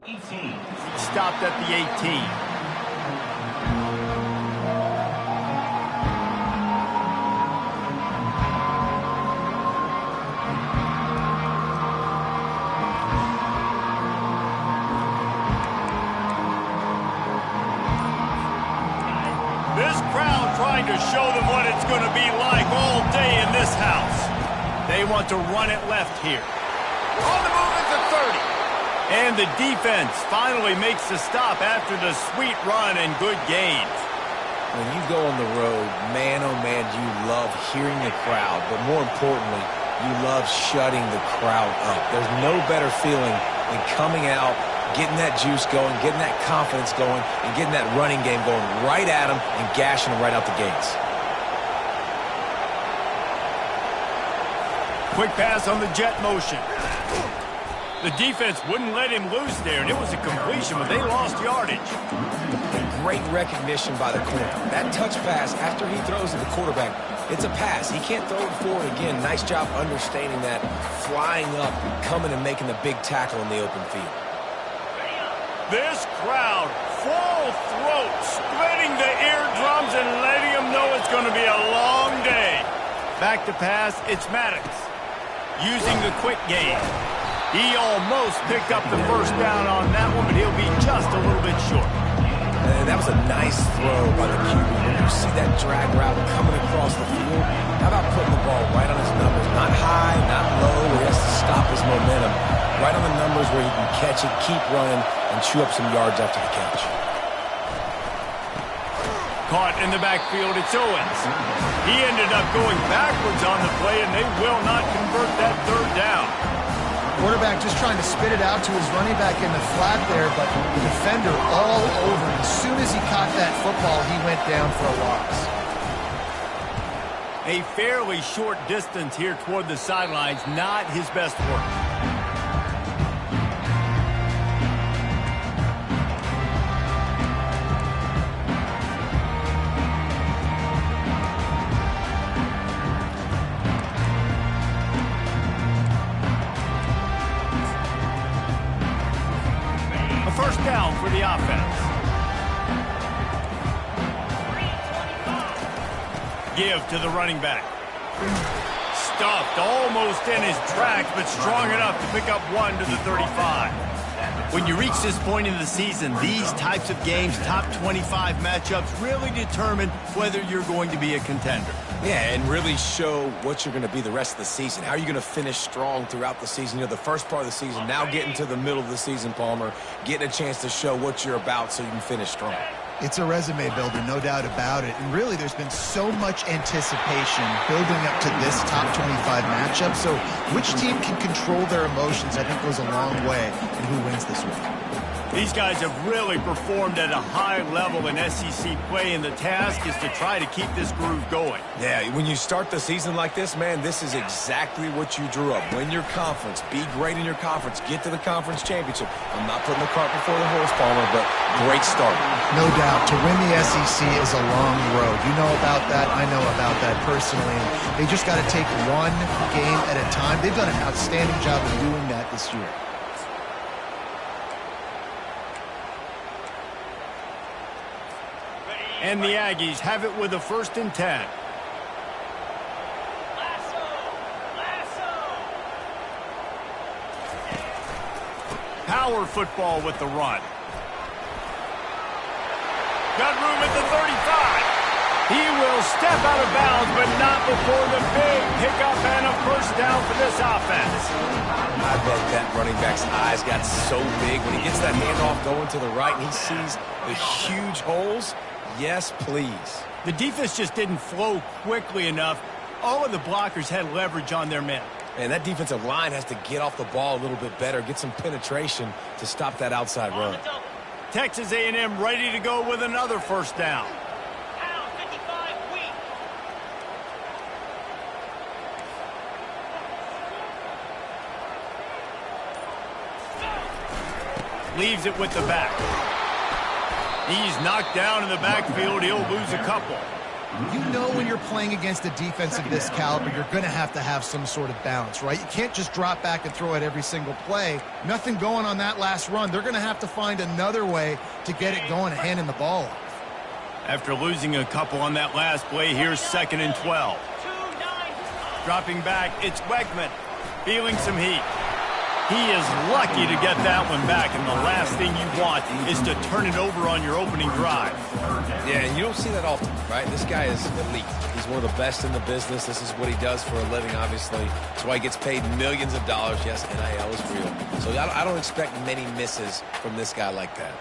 Stopped at the 18. This crowd trying to show them what it's going to be like all day in this house. They want to run it left here. On the move at the 30. And the defense finally makes the stop after the sweet run and good gains. When you go on the road, man, oh man, you love hearing the crowd. But more importantly, you love shutting the crowd up. There's no better feeling than coming out, getting that juice going, getting that confidence going, and getting that running game going right at them and gashing them right out the gates. Quick pass on the jet motion. The defense wouldn't let him loose there, and it was a completion, but they lost yardage. Great recognition by the corner. That touch pass after he throws to the quarterback, it's a pass. He can't throw it forward again. Nice job understanding that, flying up, coming and making the big tackle in the open field. This crowd, full throat, splitting the eardrums and letting them know it's going to be a long day. Back to pass, it's Maddox. Using the quick game. He almost picked up the first down on that one, but he'll be just a little bit short. And that was a nice throw by the QB. When you see that drag route coming across the field, how about putting the ball right on his numbers? Not high, not low, where he has to stop his momentum. Right on the numbers where he can catch it, keep running, and chew up some yards after the catch. Caught in the backfield, it's Owens. He ended up going backwards on the play, and they will not convert that third down. Quarterback just trying to spit it out to his running back in the flat there, but the defender all over him. As soon as he caught that football, he went down for a loss. A fairly short distance here toward the sidelines, not his best work. First down for the offense. Give to the running back. Stuffed almost in his tracks, but strong enough to pick up one to the 35. When you reach this point in the season, these types of games, top 25 matchups, really determine whether you're going to be a contender. Yeah, and really show what you're going to be the rest of the season. How are you going to finish strong throughout the season? You know, the first part of the season, now getting to the middle of the season, Palmer, getting a chance to show what you're about so you can finish strong. It's a resume builder, no doubt about it. And really, there's been so much anticipation building up to this top 25 matchup. So which team can control their emotions, I think, goes a long way in who wins this week. These guys have really performed at a high level in SEC play, and the task is to try to keep this groove going. Yeah, when you start the season like this, man, this is exactly what you drew up. Win your conference, be great in your conference, get to the conference championship. I'm not putting the cart before the horse, Palmer, but great start. No doubt. To win the SEC is a long road. You know about that. I know about that personally. They just got to take one game at a time. They've done an outstanding job of doing that this year. And the Aggies have it with a 1st and 10. Power football with the run. Got room at the 35. He will step out of bounds, but not before the big pickup and a first down for this offense. I bet that running back's eyes got so big when he gets that handoff going to the right and he sees the huge holes. Yes, please. The defense just didn't flow quickly enough. All of the blockers had leverage on their men. And that defensive line has to get off the ball a little bit better, get some penetration to stop that outside run. Texas A&M ready to go with another first down. Leaves it with the back. He's knocked down in the backfield. He'll lose a couple. You know when you're playing against a defense of this caliber, you're going to have some sort of balance, right? You can't just drop back and throw it every single play. Nothing going on that last run. They're going to have to find another way to get it going and handing the ball off. After losing a couple on that last play, here's 2nd and 12. Dropping back, it's Wegman, feeling some heat. He is lucky to get that one back, and the last thing you want is to turn it over on your opening drive. Yeah, and you don't see that often, right? This guy is elite. He's one of the best in the business. This is what he does for a living, obviously. That's why he gets paid millions of dollars. Yes, NIL is real. So I don't expect many misses from this guy like that.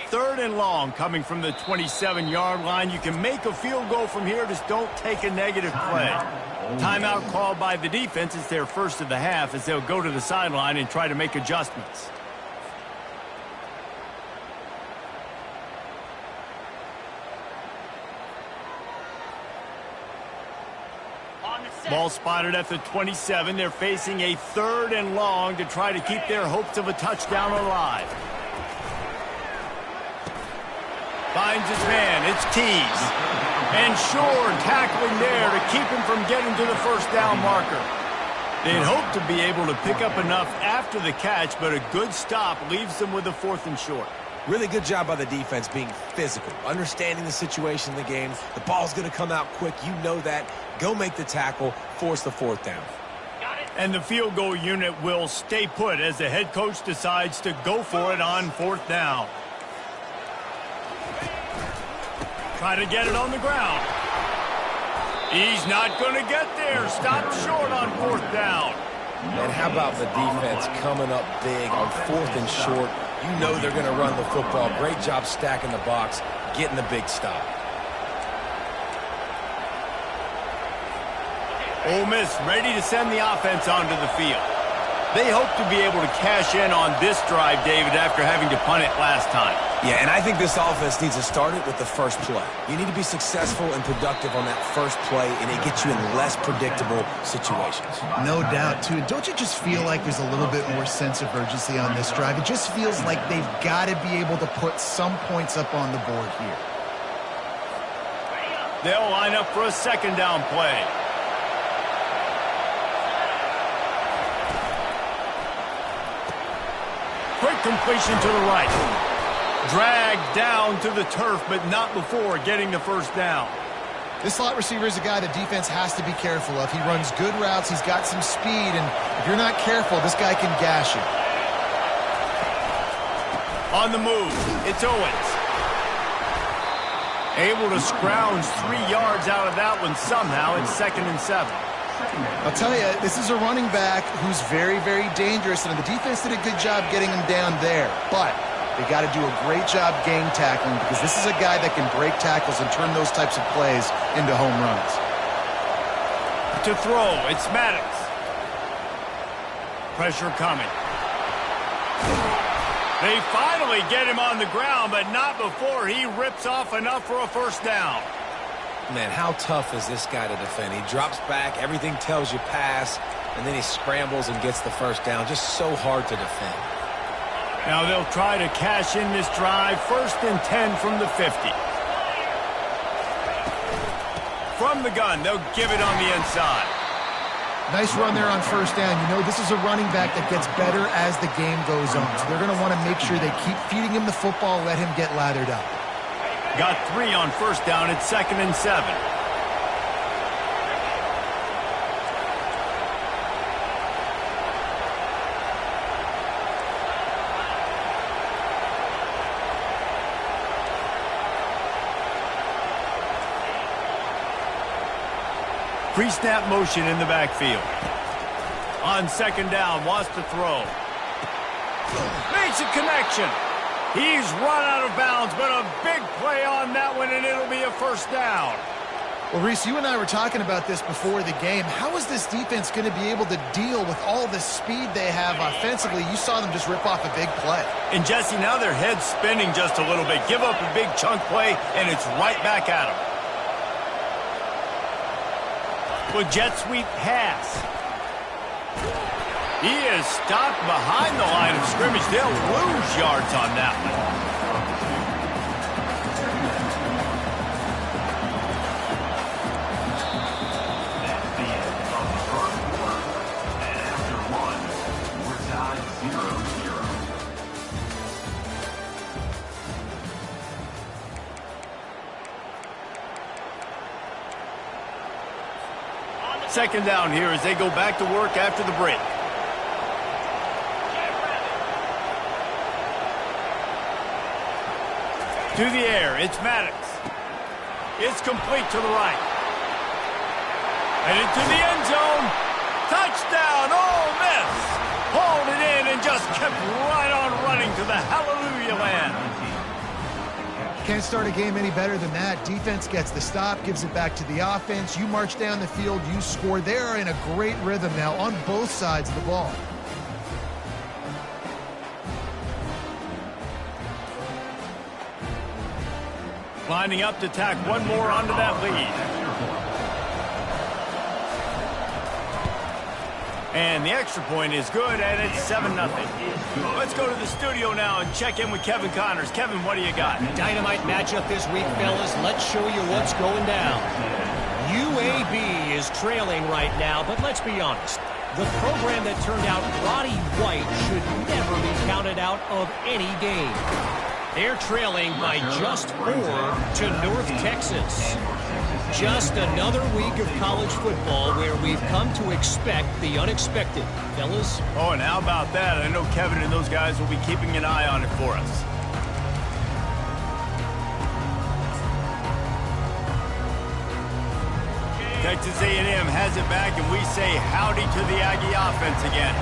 3rd and long coming from the 27-yard line. You can make a field goal from here. Just don't take a negative play. Timeout called by the defense. It's their first of the half as they'll go to the sideline and try to make adjustments. Ball spotted at the 27. They're facing a 3rd and long to try to keep their hopes of a touchdown alive. Finds his man. It's Tees. And Shore tackling there to keep him from getting to the first down marker. They'd hoped to be able to pick up enough after the catch, but a good stop leaves them with a 4th and short. Really good job by the defense being physical, understanding the situation in the game. The ball's going to come out quick. You know that. Go make the tackle, force the 4th down. And the field goal unit will stay put as the head coach decides to go for it on 4th down. Try to get it on the ground. He's not going to get there. Stopped short on 4th down. And how about the defense coming up big on 4th and short? You know they're going to run the football. Great job stacking the box, getting the big stop. Ole Miss ready to send the offense onto the field. They hope to be able to cash in on this drive, David, after having to punt it last time. Yeah, and I think this offense needs to start it with the first play. You need to be successful and productive on that first play, and it gets you in less predictable situations. No doubt, too. Don't you just feel like there's a little bit more sense of urgency on this drive? It just feels like they've got to be able to put some points up on the board here. They'll line up for a 2nd down play. Quick completion to the right. Dragged down to the turf, but not before getting the first down. This slot receiver is a guy the defense has to be careful of. He runs good routes. He's got some speed, and if you're not careful, this guy can gash you. On the move, it's Owens. Able to scrounge 3 yards out of that one somehow. It's 2nd and 7. I'll tell you, this is a running back who's very, very dangerous, and the defense did a good job getting him down there. But they got to do a great job game tackling because this is a guy that can break tackles and turn those types of plays into home runs. To throw, it's Maddox. Pressure coming. They finally get him on the ground, but not before he rips off enough for a first down. Man, how tough is this guy to defend? He drops back, everything tells you pass, and then he scrambles and gets the first down. Just so hard to defend. Now they'll try to cash in this drive. 1st and 10 from the 50. From the gun, they'll give it on the inside. Nice run there on 1st down. You know, this is a running back that gets better as the game goes on. So they're going to want to make sure they keep feeding him the football, let him get lathered up. Got 3 on 1st down. It's 2nd and 7. Pre-snap motion in the backfield. On 2nd down, wants to throw. Makes a connection. He's run out of bounds, but a big play on that one, and it'll be a first down. Well, Reese, you and I were talking about this before the game. How is this defense going to be able to deal with all the speed they have offensively? You saw them just rip off a big play. And, Jesse, now their head's spinning just a little bit. Give up a big chunk play, and it's right back at them. With jet sweep pass. He is stopped behind the line of scrimmage. They'll lose yards on that one. Second down here as they go back to work after the break. To the air, it's Maddox. It's complete to the right. And into the end zone. Touchdown, Ole Miss. Hauled it in and just kept right on running to the hallelujah land. Can't start a game any better than that. Defense gets the stop, gives it back to the offense. You march down the field, you score. They're in a great rhythm now on both sides of the ball. Lining up to tack one more onto that lead. And the extra point is good, and it's 7-0. Let's go to the studio now and check in with Kevin Connors. Kevin, what do you got? Dynamite matchup this week, fellas. Let's show you what's going down. UAB is trailing right now, but let's be honest. The program that turned out Roddy White should never be counted out of any game. They're trailing by just 4 to North Texas. Just another week of college football where we've come to expect the unexpected, fellas. Oh, and how about that? I know Kevin and those guys will be keeping an eye on it for us. Texas A&M has it back, and we say howdy to the Aggie offense again.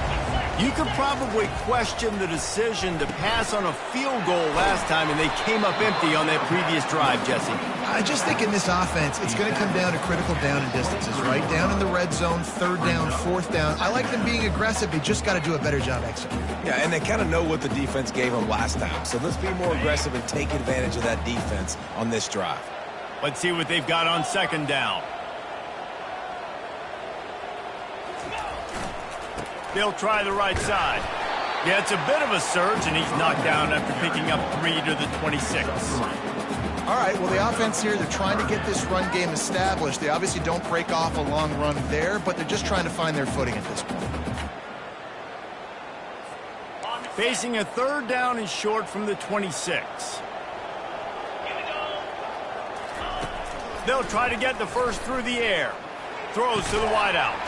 You could probably question the decision to pass on a field goal last time, and they came up empty on that previous drive, Jesse. I just think in this offense, it's going to come down to critical down and distances, right? Down in the red zone, third down, fourth down. I like them being aggressive. They just got to do a better job executing. Yeah, and they kind of know what the defense gave them last time. So let's be more aggressive and take advantage of that defense on this drive. Let's see what they've got on second down. They'll try the right side. Yeah, it's a bit of a surge, and he's knocked down after picking up 3 to the 26. All right, well, the offense here, they're trying to get this run game established. They obviously don't break off a long run there, but they're just trying to find their footing at this point. Facing a third down and short from the 26. They'll try to get the first through the air. Throws to the wideout.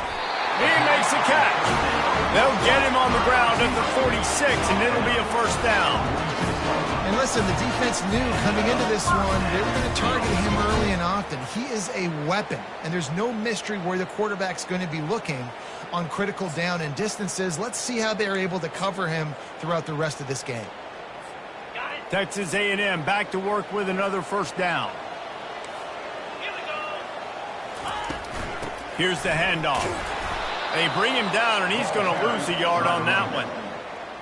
He makes a catch. They'll get him on the ground at the 46, and it'll be a first down. And listen, the defense knew coming into this one, they were going to target him early and often. He is a weapon, and there's no mystery where the quarterback's going to be looking on critical down and distances. Let's see how they're able to cover him throughout the rest of this game. Texas A&M back to work with another first down. Here's the handoff. They bring him down, and he's going to lose a yard on that one.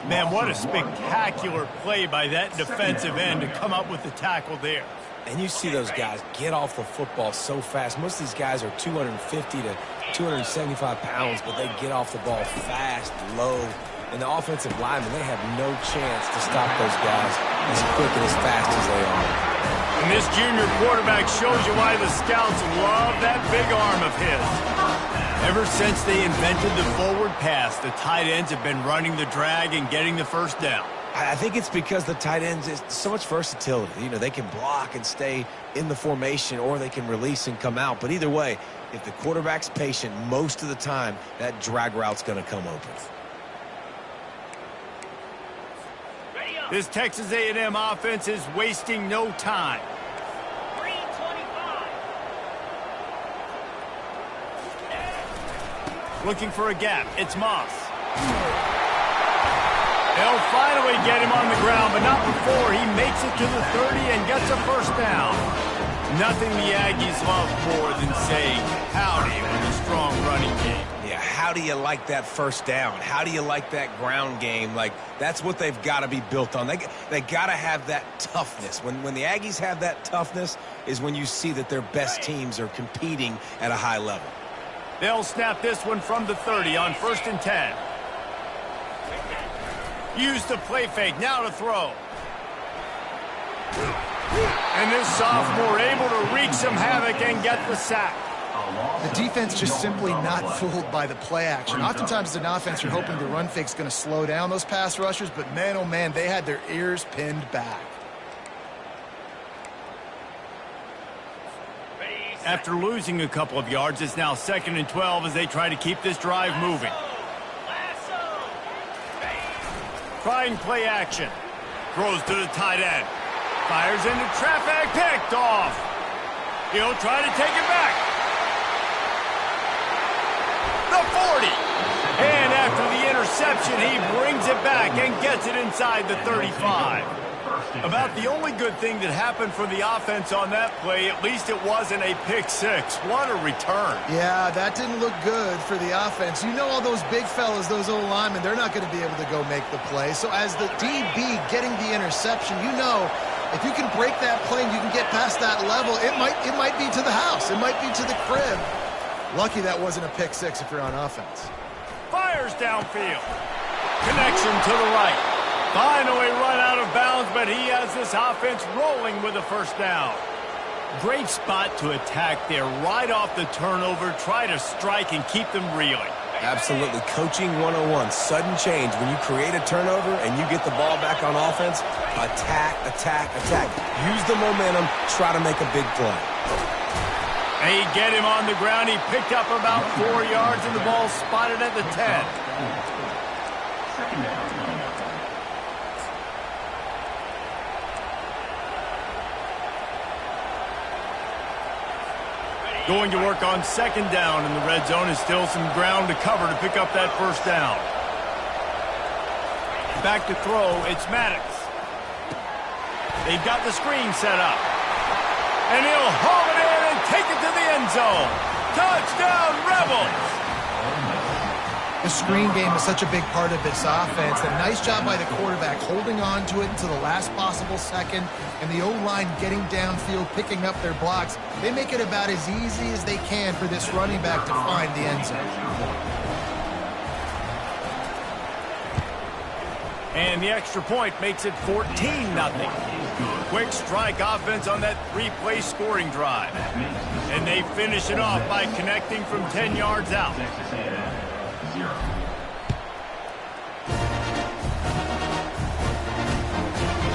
Man, what a spectacular play by that defensive end to come up with the tackle there. And you see those guys get off the football so fast. Most of these guys are 250 to 275 pounds, but they get off the ball fast, low. And the offensive linemen, they have no chance to stop those guys as quick and as fast as they are. And this junior quarterback shows you why the scouts love that big arm of his. Ever since they invented the forward pass, the tight ends have been running the drag and getting the first down. I think it's because the tight ends is so much versatility. You know, they can block and stay in the formation, or they can release and come out. But either way, if the quarterback's patient most of the time, that drag route's going to come open. This Texas A&M offense is wasting no time. Looking for a gap. It's Moss. They'll finally get him on the ground, but not before he makes it to the 30 and gets a first down. Nothing the Aggies love more than saying howdy with a strong running game. Yeah, how do you like that first down? How do you like that ground game? Like, that's what they've got to be built on. They got to have that toughness. When the Aggies have that toughness is when you see that their best teams are competing at a high level. They'll snap this one from the 30 on 1st and 10. Use the play fake. Now to throw. And this sophomore able to wreak some havoc and get the sack. The defense just simply not fooled by the play action. Oftentimes as an offense, you're hoping the run fake's going to slow down those pass rushers, but man, oh man, they had their ears pinned back. After losing a couple of yards, it's now 2nd and 12 as they try to keep this drive moving. Trying play action. Throws to the tight end. Fires into traffic. Picked off. He'll try to take it back. The 40. And after the interception, he brings it back and gets it inside the 35. About the only good thing that happened for the offense on that play, at least it wasn't a pick six. What a return. Yeah, that didn't look good for the offense. You know all those big fellas, those old linemen, they're not going to be able to go make the play. So as the DB getting the interception, you know if you can break that play and you can get past that level, it might be to the house. It might be to the crib. Lucky that wasn't a pick six if you're on offense. Fires downfield. Connection to the right. Finally run out of bounds, but he has this offense rolling with a first down. Great spot to attack there. Right off the turnover, try to strike and keep them reeling. Absolutely. Coaching 101. Sudden change. When you create a turnover and you get the ball back on offense, attack, attack, attack. Use the momentum. Try to make a big play. They get him on the ground. He picked up about 4 yards, and the ball spotted at the 10. Going to work on 2nd down in the red zone, and still some ground to cover to pick up that first down. Back to throw, it's Maddox. They've got the screen set up. And he'll haul it in and take it to the end zone. Touchdown, Rebels! The screen game is such a big part of this offense. A nice job by the quarterback holding on to it until the last possible second, and the O-line getting downfield, picking up their blocks. They make it about as easy as they can for this running back to find the end zone. And the extra point makes it 14-0. Quick strike offense on that 3-play scoring drive. And they finish it off by connecting from 10 yards out.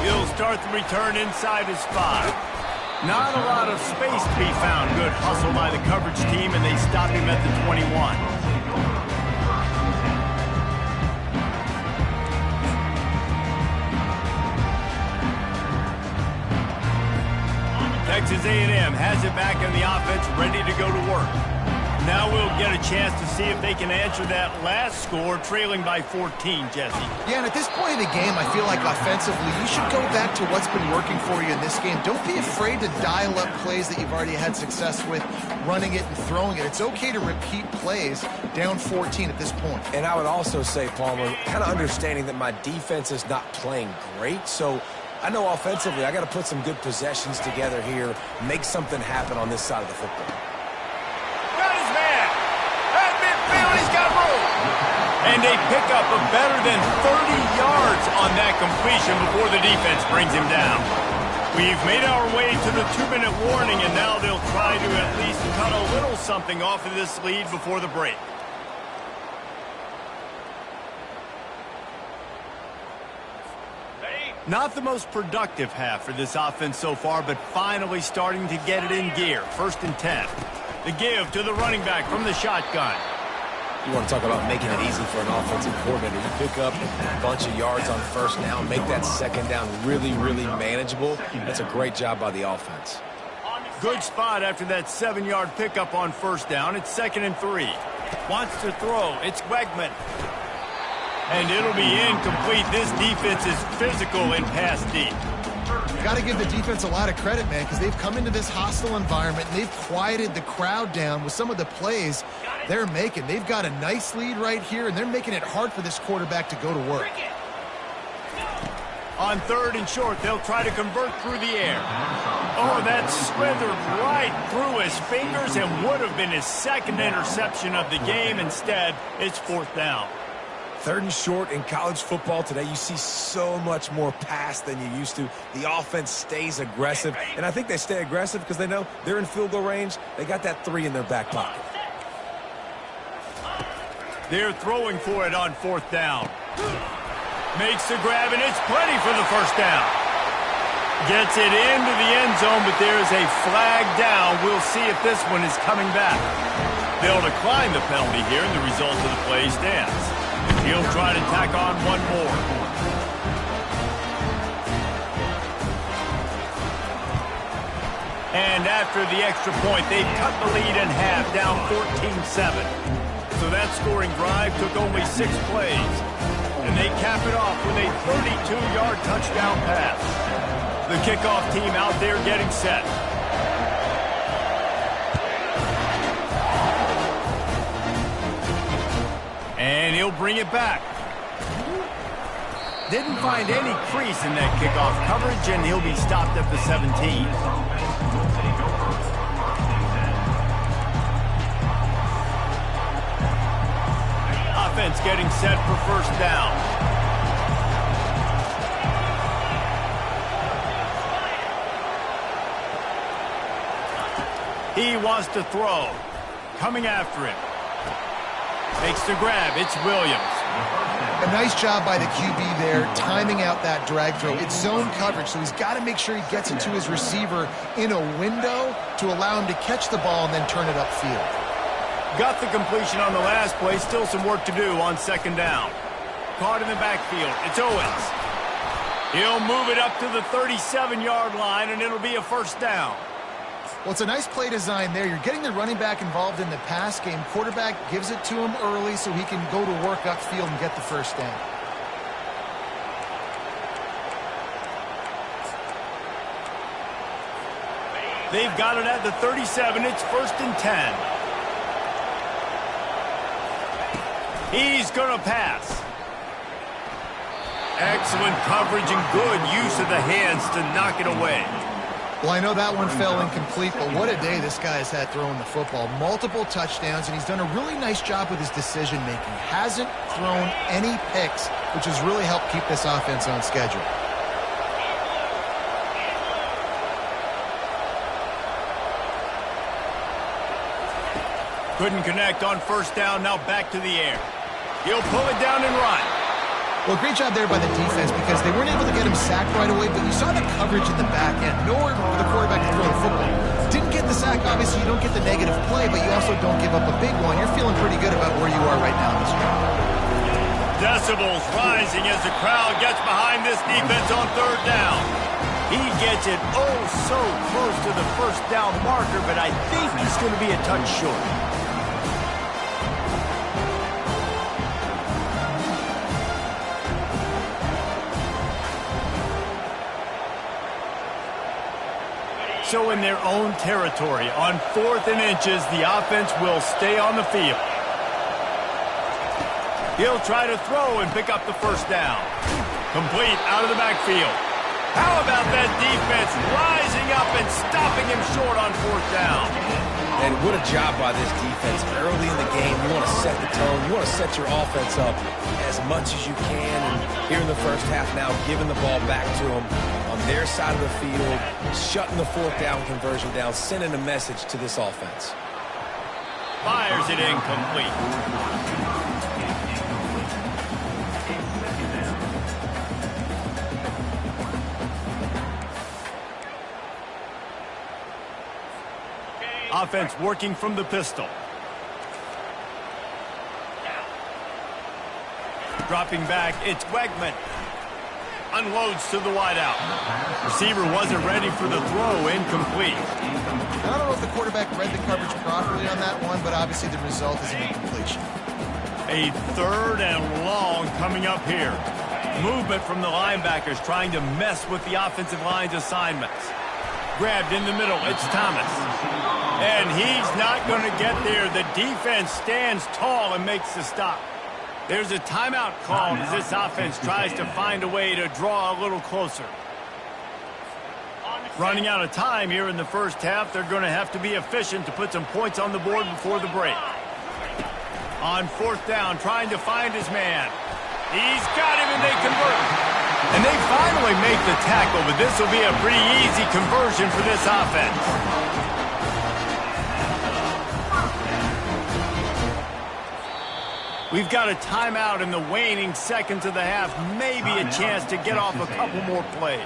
He'll start the return inside his 5. Not a lot of space to be found. Good hustle by the coverage team, and they stop him at the 21. Texas A&M has it back in the offense, ready to go to work. Now we'll get a chance to see if they can answer that last score, trailing by 14, Jesse. Yeah, and at this point in the game, I feel like offensively, you should go back to what's been working for you in this game. Don't be afraid to dial up plays that you've already had success with, running it and throwing it. It's okay to repeat plays down 14 at this point. And I would also say, Palmer, kind of understanding that my defense is not playing great, so I know offensively I got to put some good possessions together here, make something happen on this side of the football. Got his man. At midfield, he's got room. And they pick up a better than 30 yards on that completion before the defense brings him down. We've made our way to the 2-minute warning, and now they'll try to at least cut a little something off of this lead before the break. Not the most productive half for this offense so far, but finally starting to get it in gear. 1st and 10. The give to the running back from the shotgun. You want to talk about making it easy for an offensive coordinator. You pick up a bunch of yards on 1st down, make that 2nd down really, really manageable. That's a great job by the offense. Good spot after that 7-yard pickup on 1st down. It's 2nd and 3. Wants to throw. It's Wegman. And it'll be incomplete. This defense is physical in pass deep. Got to give the defense a lot of credit, man, because they've come into this hostile environment and they've quieted the crowd down with some of the plays they're making. They've got a nice lead right here, and they're making it hard for this quarterback to go to work. On 3rd and short, they'll try to convert through the air. Oh, that slithered right through his fingers and would have been his 2nd interception of the game. Instead, it's 4th down. 3rd and short in college football today, you see so much more pass than you used to. The offense stays aggressive, and I think they stay aggressive because they know they're in field goal range. They got that 3 in their back pocket. They're throwing for it on 4th down. Makes the grab, and it's plenty for the first down. Gets it into the end zone, but there is a flag down. We'll see if this one is coming back. They'll decline the penalty here, and the result of the play stands. He'll try to tack on one more. And after the extra point, they've cut the lead in half, down 14-7. So that scoring drive took only 6 plays. And they cap it off with a 32-yard touchdown pass. The kickoff team out there getting set. And he'll bring it back. Didn't find any crease in that kickoff coverage, and he'll be stopped at the 17. Offense getting set for first down. He wants to throw. Coming after him. Makes the grab. It's Williams. A nice job by the QB there, timing out that drag throw. It's zone coverage, so he's got to make sure he gets it to his receiver in a window to allow him to catch the ball and then turn it upfield. Got the completion on the last play. Still some work to do on 2nd down. Caught in the backfield. It's Owens. He'll move it up to the 37-yard line, and it'll be a first down. Well, it's a nice play design there. You're getting the running back involved in the pass game. Quarterback gives it to him early so he can go to work upfield and get the first down. They've got it at the 37. It's 1st and 10. He's going to pass. Excellent coverage and good use of the hands to knock it away. Well, I know that one fell incomplete, but what a day this guy has had throwing the football. Multiple touchdowns, and he's done a really nice job with his decision-making. Hasn't thrown any picks, which has really helped keep this offense on schedule. Couldn't connect on first down, now back to the air. He'll pull it down and run. Well, great job there by the defense because they weren't able to get him sacked right away, but you saw the coverage in the back end. Nowhere for the quarterback to throw the football. Didn't get the sack, obviously you don't get the negative play, but you also don't give up a big one. You're feeling pretty good about where you are right now in this game. Decibels rising as the crowd gets behind this defense on 3rd down. He gets it oh so close to the first down marker, but I think he's going to be a touch short. So in their own territory, on 4th and inches, the offense will stay on the field. He'll try to throw and pick up the first down. Complete out of the backfield. How about that defense rising up and stopping him short on 4th down? And what a job by this defense. Early in the game, you want to set the tone. You want to set your offense up as much as you can. And here in the first half now, giving the ball back to them on their side of the field, shutting the 4th down conversion down, sending a message to this offense. Fires it incomplete. Offense working from the pistol. Dropping back, it's Wegman. Unloads to the wideout. Receiver wasn't ready for the throw, incomplete. I don't know if the quarterback read the coverage properly on that one, but obviously the result is an incompletion. A 3rd and long coming up here. Movement from the linebackers trying to mess with the offensive line's assignments. Grabbed in the middle, it's Thomas. And he's not going to get there. The defense stands tall and makes the stop. There's a timeout called as this offense tries to find a way to draw a little closer. Running out of time here in the first half. They're going to have to be efficient to put some points on the board before the break. On 4th down, trying to find his man. He's got him, and they convert. And they finally make the tackle, but this will be a pretty easy conversion for this offense. We've got a timeout in the waning seconds of the half. Maybe a chance to get off a couple more plays.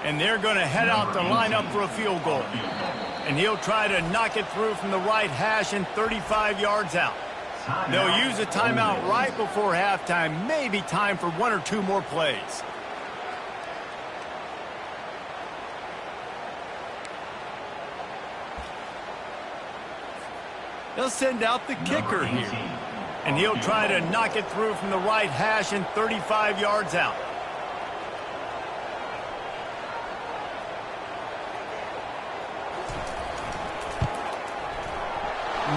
And they're going to head out to line up for a field goal. And he'll try to knock it through from the right hash and 35 yards out. They'll use a timeout right before halftime. Maybe time for one or two more plays. They'll send out the kicker here. And he'll try to knock it through from the right hash and 35 yards out.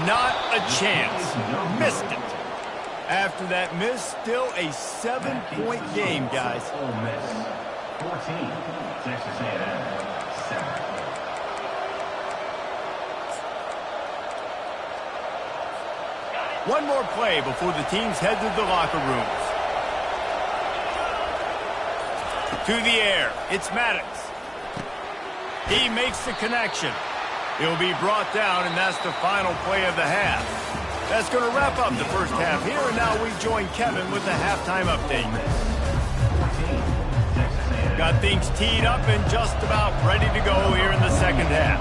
Not a chance. Missed it. After that miss, still a 7-point game, guys. 14, Texas A&M, 7. One more play before the teams head to the locker rooms. To the air, it's Maddox. He makes the connection. He'll be brought down, and that's the final play of the half. That's going to wrap up the first half here, and now we join Kevin with the halftime update. Got things teed up and just about ready to go here in the second half.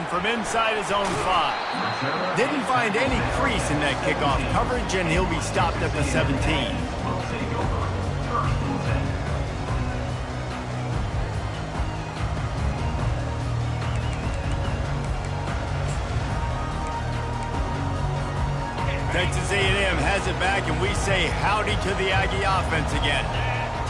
From inside his own 5. Didn't find any crease in that kickoff coverage, and he'll be stopped at the 17. Texas A&M has it back, and we say howdy to the Aggie offense again.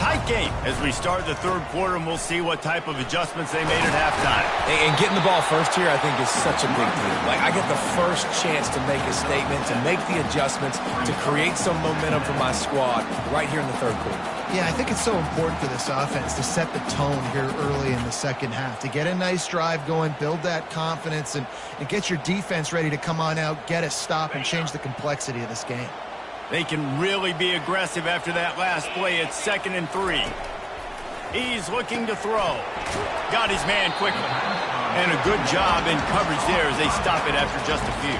Tight game as we start the third quarter, and we'll see what type of adjustments they made at halftime. And getting the ball first here, I think, is such a big deal. Like, I get the first chance to make a statement, to make the adjustments, to create some momentum for my squad right here in the third quarter. Yeah, I think it's so important for this offense to set the tone here early in the second half, to get a nice drive going, build that confidence, and get your defense ready to come on out, get a stop, and change the complexity of this game. They can really be aggressive after that last play. It's 2nd and 3. He's looking to throw. Got his man quickly. And a good job in coverage there as they stop it after just a few.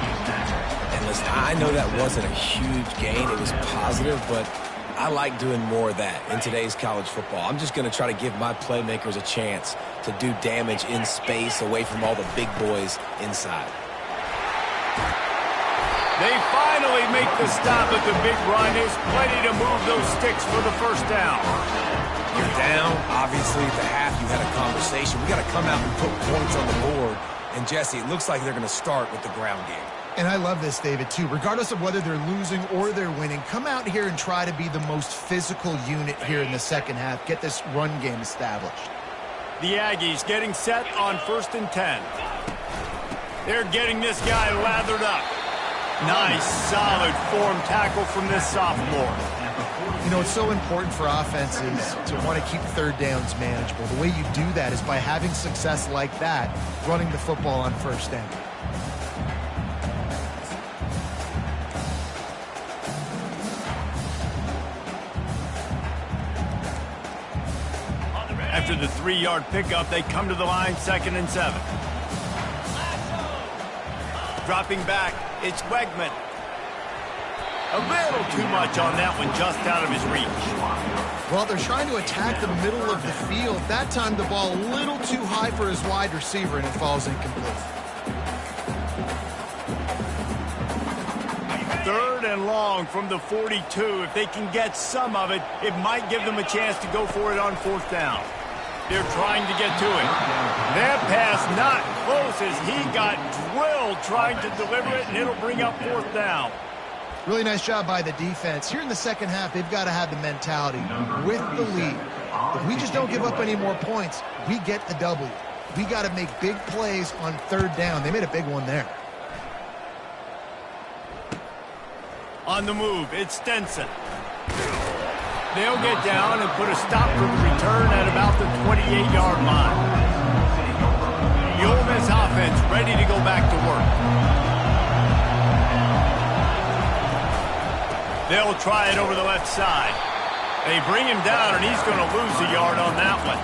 And listen, I know that wasn't a huge gain. It was positive, but I like doing more of that in today's college football. I'm just going to try to give my playmakers a chance to do damage in space away from all the big boys inside. They finally make the stop at the big run. There's plenty to move those sticks for the first down. You're down. Obviously, at the half, you had a conversation. We got to come out and put points on the board. And, Jesse, it looks like they're going to start with the ground game. And I love this, David, too. Regardless of whether they're losing or they're winning, come out here and try to be the most physical unit here in the second half. Get this run game established. The Aggies getting set on 1st and 10. They're getting this guy lathered up. Nice, solid form tackle from this sophomore. You know, it's so important for offenses to want to keep third downs manageable. The way you do that is by having success like that, running the football on first down. After the 3-yard pickup, they come to the line 2nd and 7. Dropping back, it's Wegman. A little too much on that one, just out of his reach. Well, they're trying to attack the middle of the field. That time the ball a little too high for his wide receiver, and it falls incomplete. 3rd and long from the 42. If they can get some of it, it might give them a chance to go for it on 4th down. They're trying to get to it. That pass not close as he got drilled trying to deliver it, and it'll bring up 4th down. Really nice job by the defense. Here in the second half, they've got to have the mentality with the lead. If we just don't give up any more points, we get the W. We got to make big plays on 3rd down. They made a big one there. On the move, it's Stenson. They'll get down and put a stop to the return at about the 28-yard line. The Ole Miss offense ready to go back to work. They'll try it over the left side. They bring him down, and he's going to lose a yard on that one.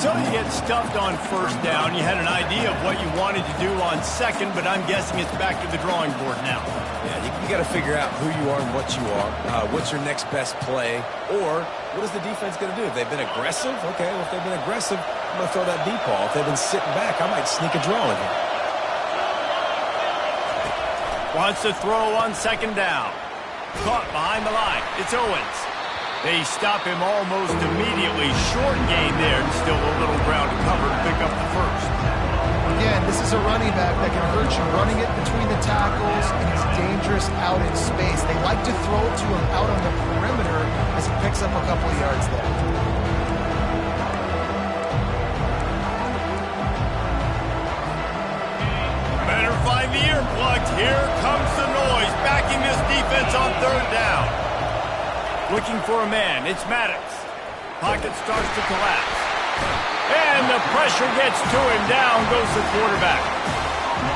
So you get stuffed on first down. You had an idea of what you wanted to do on second, but I'm guessing it's back to the drawing board now. Yeah, you got to figure out who you are and what you are. What's your next best play? Or what is the defense going to do? If they've been aggressive, okay, well, if they've been aggressive, I'm going to throw that deep ball. If they've been sitting back, I might sneak a draw in here. Wants to throw on second down. Caught behind the line. It's Owens. They stop him almost immediately. Short gain there, and still a little ground to cover to pick up the first. Again, this is a running back that can hurt you running it between the tackles, and he's dangerous out in space. They like to throw it to him out on the perimeter as he picks up a couple of yards there. Better find the earplugs. Here comes the noise, backing this defense on third down. Looking for a man. It's Maddox. Pocket starts to collapse. And the pressure gets to him. Down goes the quarterback.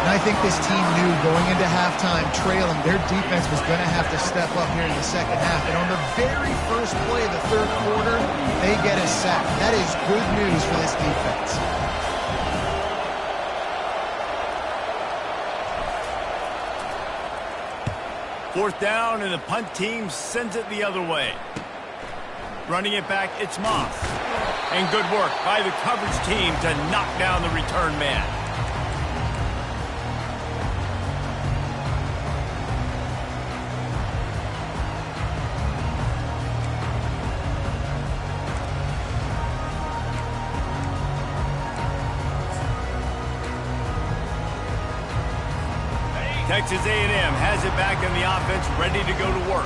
And I think this team knew going into halftime trailing, their defense was going to have to step up here in the second half. And on the very first play of the third quarter, they get a sack. That is good news for this defense. Fourth down, and the punt team sends it the other way. Running it back, it's Moss. And good work by the coverage team to knock down the return man. Texas A&M has it back in the offense, ready to go to work.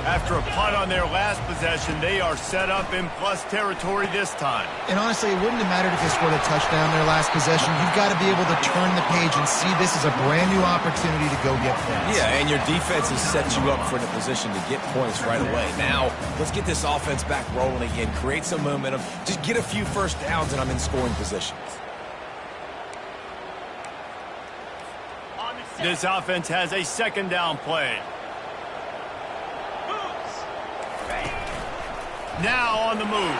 After a punt on their last possession, they are set up in plus territory this time. And honestly, it wouldn't have mattered if they scored a touchdown their last possession. You've got to be able to turn the page and see this is a brand new opportunity to go get points. Yeah, and your defense has set you up for the position to get points right away. Now, let's get this offense back rolling again, create some momentum, just get a few first downs, and I'm in scoring positions. This offense has a second down play. Now on the move.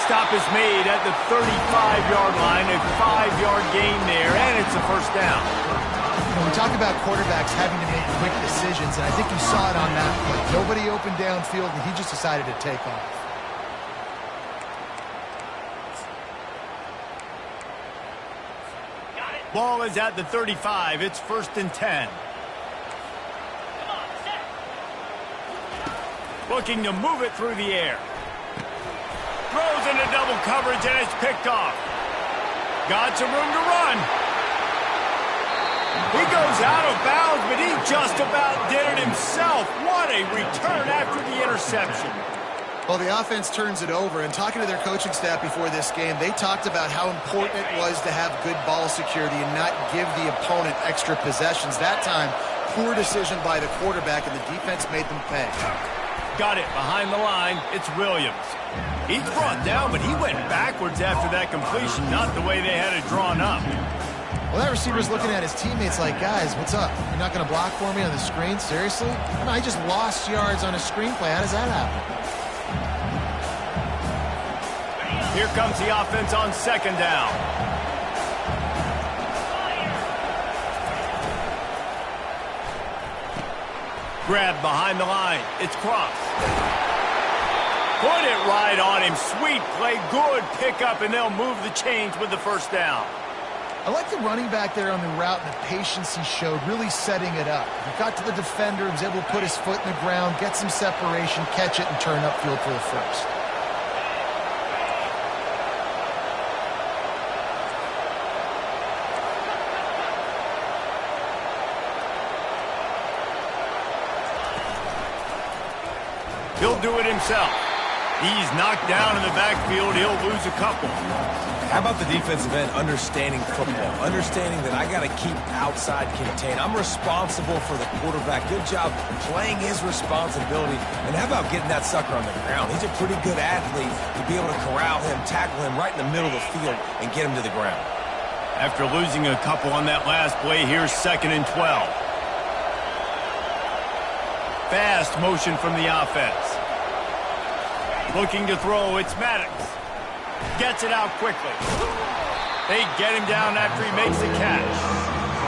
Stop is made at the 35-yard line, a 5-yard gain there, and it's a first down. You know, we talk about quarterbacks having to make quick decisions, and I think you saw it on that play. Nobody opened downfield, and he just decided to take off. Ball is at the 35. It's 1st and 10. Looking to move it through the air. Throws into double coverage, and it's picked off. Got some room to run. He goes out of bounds, but he just about did it himself. What a return after the interception. Well, the offense turns it over, and talking to their coaching staff before this game, they talked about how important it was to have good ball security and not give the opponent extra possessions. That time, poor decision by the quarterback, and the defense made them pay. Got it behind the line. It's Williams. He's brought down, but he went backwards after that completion, not the way they had it drawn up. Well, that receiver's looking at his teammates like, guys, what's up? You're not going to block for me on the screen? Seriously? I just lost yards on a screenplay. How does that happen? Here comes the offense on second down. Grab behind the line. It's Cross. Put it right on him. Sweet play. Good pickup, and they'll move the chains with the first down. I like the running back there on the route and the patience he showed, really setting it up. He got to the defender, was able to put his foot in the ground, get some separation, catch it, and turn upfield for the first. He'll do it himself. He's knocked down in the backfield. He'll lose a couple. How about the defensive end understanding football, understanding that I got to keep outside contained. I'm responsible for the quarterback. Good job playing his responsibility. And how about getting that sucker on the ground? He's a pretty good athlete to be able to corral him, tackle him right in the middle of the field, and get him to the ground. After losing a couple on that last play, here's 2nd and 12. Fast motion from the offense. Looking to throw, it's Maddox. Gets it out quickly. They get him down after he makes the catch.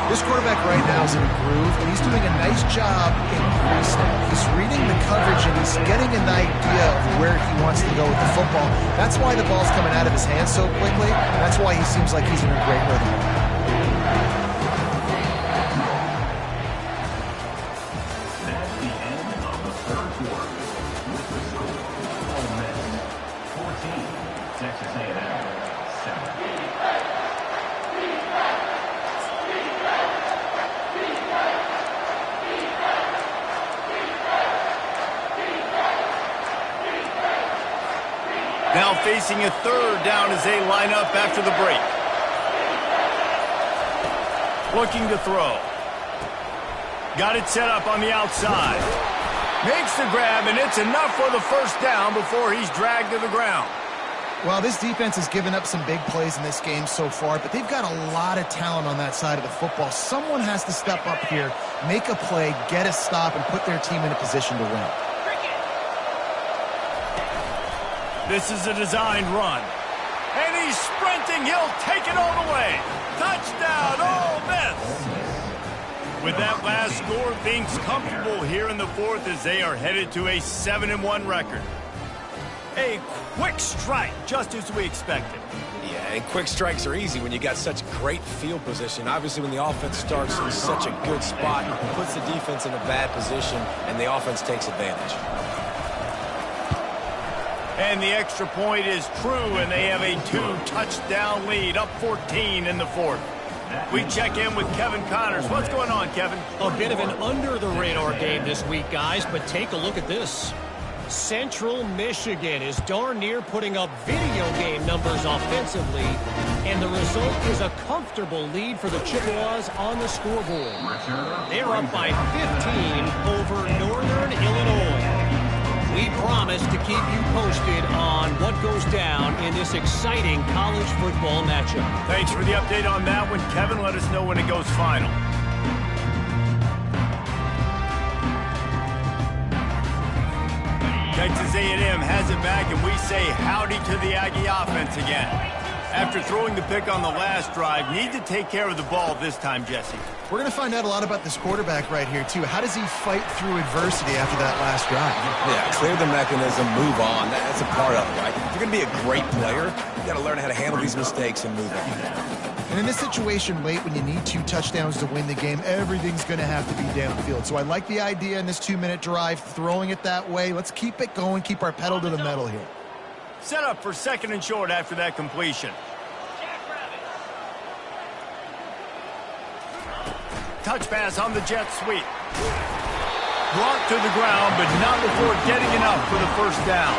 This quarterback right now is in a groove, and he's doing a nice job in pre-snap. He's reading the coverage, and he's getting an idea of where he wants to go with the football. That's why the ball's coming out of his hands so quickly. That's why he seems like he's in a great rhythm. That's the end of the third quarter. With the score, Ole Miss 14, Texas A&M 7. Now facing a 3rd down as they line up after the break. Looking to throw. Got it set up on the outside. Makes the grab, and it's enough for the 1st down before he's dragged to the ground. Well, this defense has given up some big plays in this game so far, but they've got a lot of talent on that side of the football. Someone has to step up here, make a play, get a stop, and put their team in a position to win. This is a designed run. And he's sprinting. He'll take it all the way. Touchdown, Ole Miss. With that last score, things comfortable here in the 4th as they are headed to a 7-1 record. A quick strike, just as we expected. Yeah, and quick strikes are easy when you got such great field position. Obviously, when the offense starts in such a good spot, it puts the defense in a bad position, and the offense takes advantage. And the extra point is true, and they have a 2-touchdown lead, up 14 in the 4th. We check in with Kevin Connors. What's going on, Kevin? A bit of an under-the-radar game this week, guys, but take a look at this. Central Michigan is darn near putting up video game numbers offensively, and the result is a comfortable lead for the Chippewas on the scoreboard. They're up by 15 over Northern Illinois. We promise to keep you posted on what goes down in this exciting college football matchup. Thanks for the update on that one, Kevin. Let us know when it goes final. Texas A&M has it back, and we say howdy to the Aggie offense again. After throwing the pick on the last drive, need to take care of the ball this time, Jesse. We're going to find out a lot about this quarterback right here, too. How does he fight through adversity after that last drive? Yeah, clear the mechanism, move on. That's a part of it, right? If you're going to be a great player, you got to learn how to handle these mistakes and move on. And in this situation late when you need 2 touchdowns to win the game, everything's going to have to be downfield. So I like the idea in this 2-minute drive, throwing it that way. Let's keep it going, keep our pedal to the metal here. Set up for 2nd and short after that completion. Touch pass on the jet sweep. Brought to the ground, but not before getting enough for the 1st down.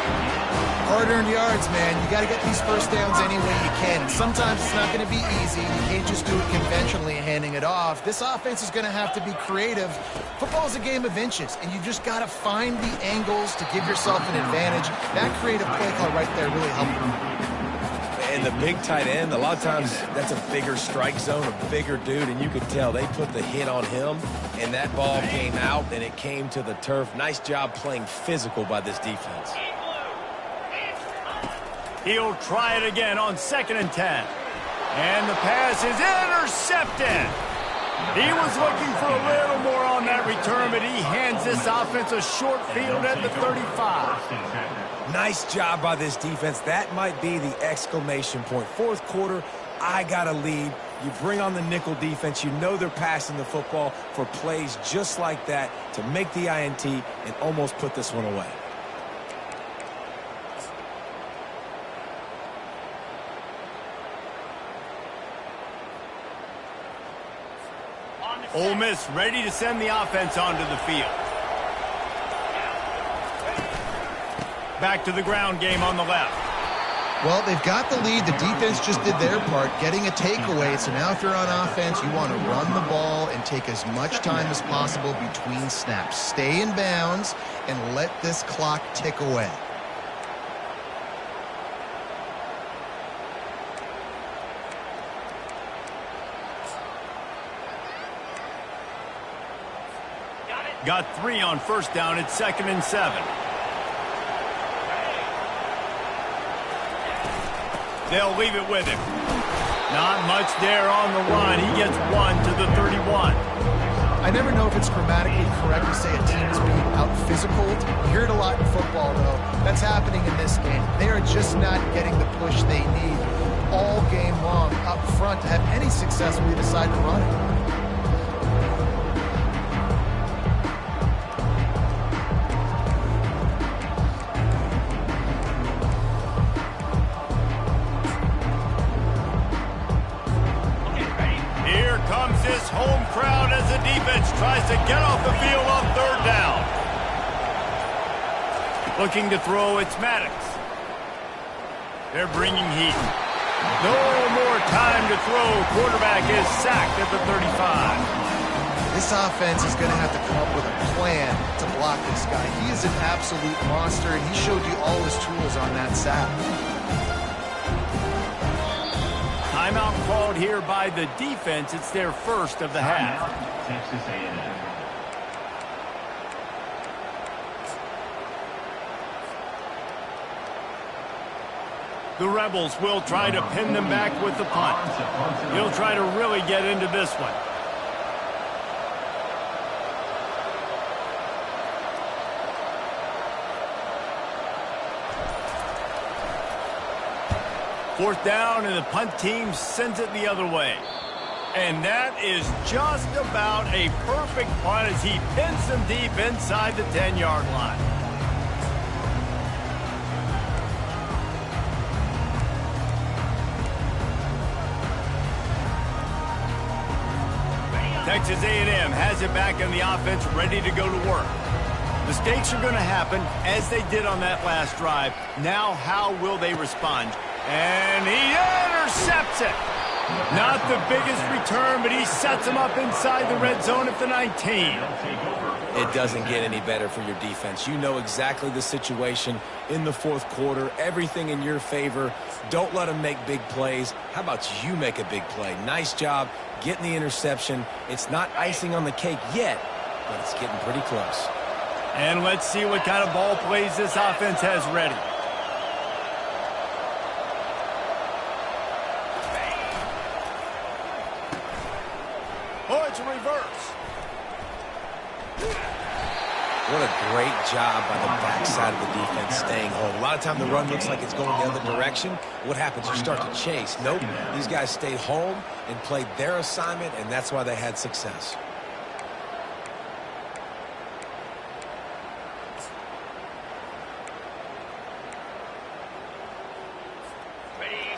Hard-earned yards, man. You got to get these 1st downs any way you can. Sometimes it's not going to be easy. You can't just do it conventionally, handing it off. This offense is going to have to be creative. Football is a game of inches, and you just got to find the angles to give yourself an advantage. That creative play call right there really helped you. And the big tight end, a lot of times that's a bigger strike zone, a bigger dude, and you could tell they put the hit on him, and that ball came out, and it came to the turf. Nice job playing physical by this defense. He'll try it again on 2nd and 10. And the pass is intercepted. He was looking for a little more on that return, but he hands this offense a short field at the 35. Nice job by this defense. That might be the exclamation point. 4th quarter, I got a lead. You bring on the nickel defense. You know they're passing the football for plays just like that to make the INT and almost put this one away. Ole Miss ready to send the offense onto the field. Back to the ground game on the left. Well, they've got the lead. The defense just did their part, getting a takeaway. So now if you're on offense, you want to run the ball and take as much time as possible between snaps. Stay in bounds and let this clock tick away. Got 3 on first down. It's 2nd and 7. They'll leave it with him. Not much there on the run. He gets 1 to the 31. I never know if it's grammatically correct to say a team is being out-physical. You hear it a lot in football, though. That's happening in this game. They are just not getting the push they need all game long up front to have any success when they decide to run it. Home crowd as the defense tries to get off the field on 3rd down. Looking to throw, it's Maddox. They're bringing heat. No more time to throw. Quarterback is sacked at the 35. This offense is going to have to come up with a plan to block this guy. He is an absolute monster, and he showed you all his tools on that sack. Timeout called here by the defense. It's their first of the half. Texas A&M. The Rebels will try to pin them back with the punt. He'll try to really get into this one. Fourth down, and the punt team sends it the other way. And that is just about a perfect punt as he pins them deep inside the 10-yard line. Texas A&M has it back in the offense, ready to go to work. Mistakes are going to happen, as they did on that last drive. Now, how will they respond? And he intercepts it. Not the biggest return, but he sets him up inside the red zone at the 19. It doesn't get any better for your defense. You know exactly the situation in the 4th quarter. Everything in your favor. Don't let them make big plays. How about you make a big play? Nice job getting the interception. It's not icing on the cake yet, but it's getting pretty close. And let's see what kind of ball plays this offense has ready. Oh, it's a reverse. What a great job by the backside of the defense staying home. A lot of time the run looks like it's going the other direction. What happens? You start to chase. Nope. These guys stayed home and played their assignment, and that's why they had success.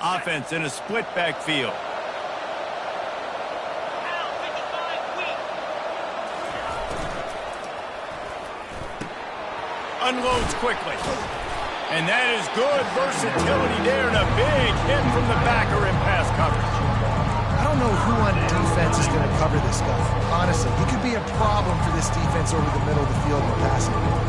Offense in a split backfield. Unloads quickly. And that is good versatility there, and a big hit from the backer in pass coverage. I don't know who on defense is going to cover this guy. Honestly, he could be a problem for this defense over the middle of the field in the passing game.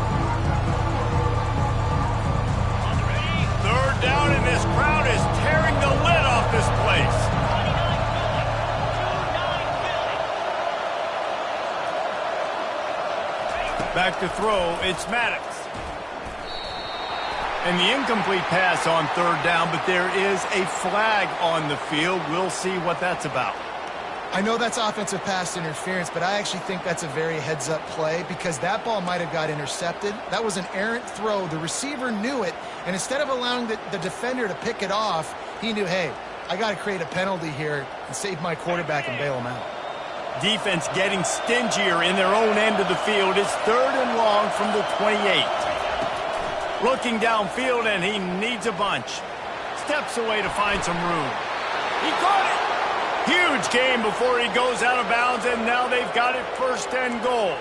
3rd down, and this crowd is tearing the lid off this place. Back to throw, it's Maddox. And the incomplete pass on 3rd down, but there is a flag on the field. We'll see what that's about. I know that's offensive pass interference, but I actually think that's a very heads-up play because that ball might have got intercepted. That was an errant throw. The receiver knew it, and instead of allowing the defender to pick it off, he knew, hey, I got to create a penalty here and save my quarterback and bail him out. Defense getting stingier in their own end of the field. It's 3rd and long from the 28. Looking downfield, and he needs a bunch. Steps away to find some room. He caught it. Huge game before he goes out of bounds, and now they've got it 1st and goal.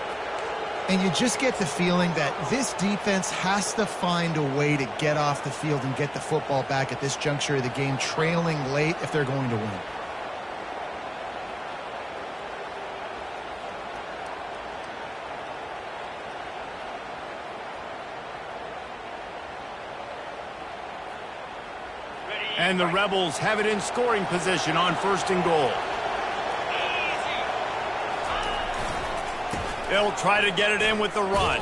And you just get the feeling that this defense has to find a way to get off the field and get the football back at this juncture of the game, trailing late if they're going to win. And the Rebels have it in scoring position on 1st and goal. They'll try to get it in with the run.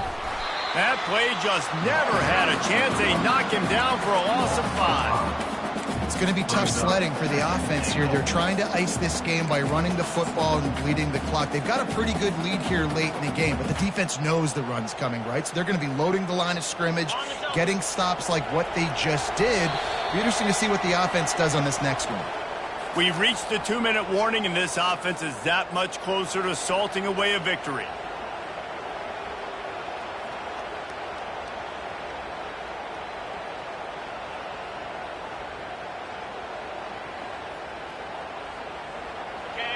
That play just never had a chance. They knock him down for a loss of 5. It's going to be tough sledding for the offense here. They're trying to ice this game by running the football and bleeding the clock. They've got a pretty good lead here late in the game, but the defense knows the run's coming, right? So they're going to be loading the line of scrimmage, getting stops like what they just did. It'll be interesting to see what the offense does on this next one. We've reached the 2-minute warning, and this offense is that much closer to salting away a victory.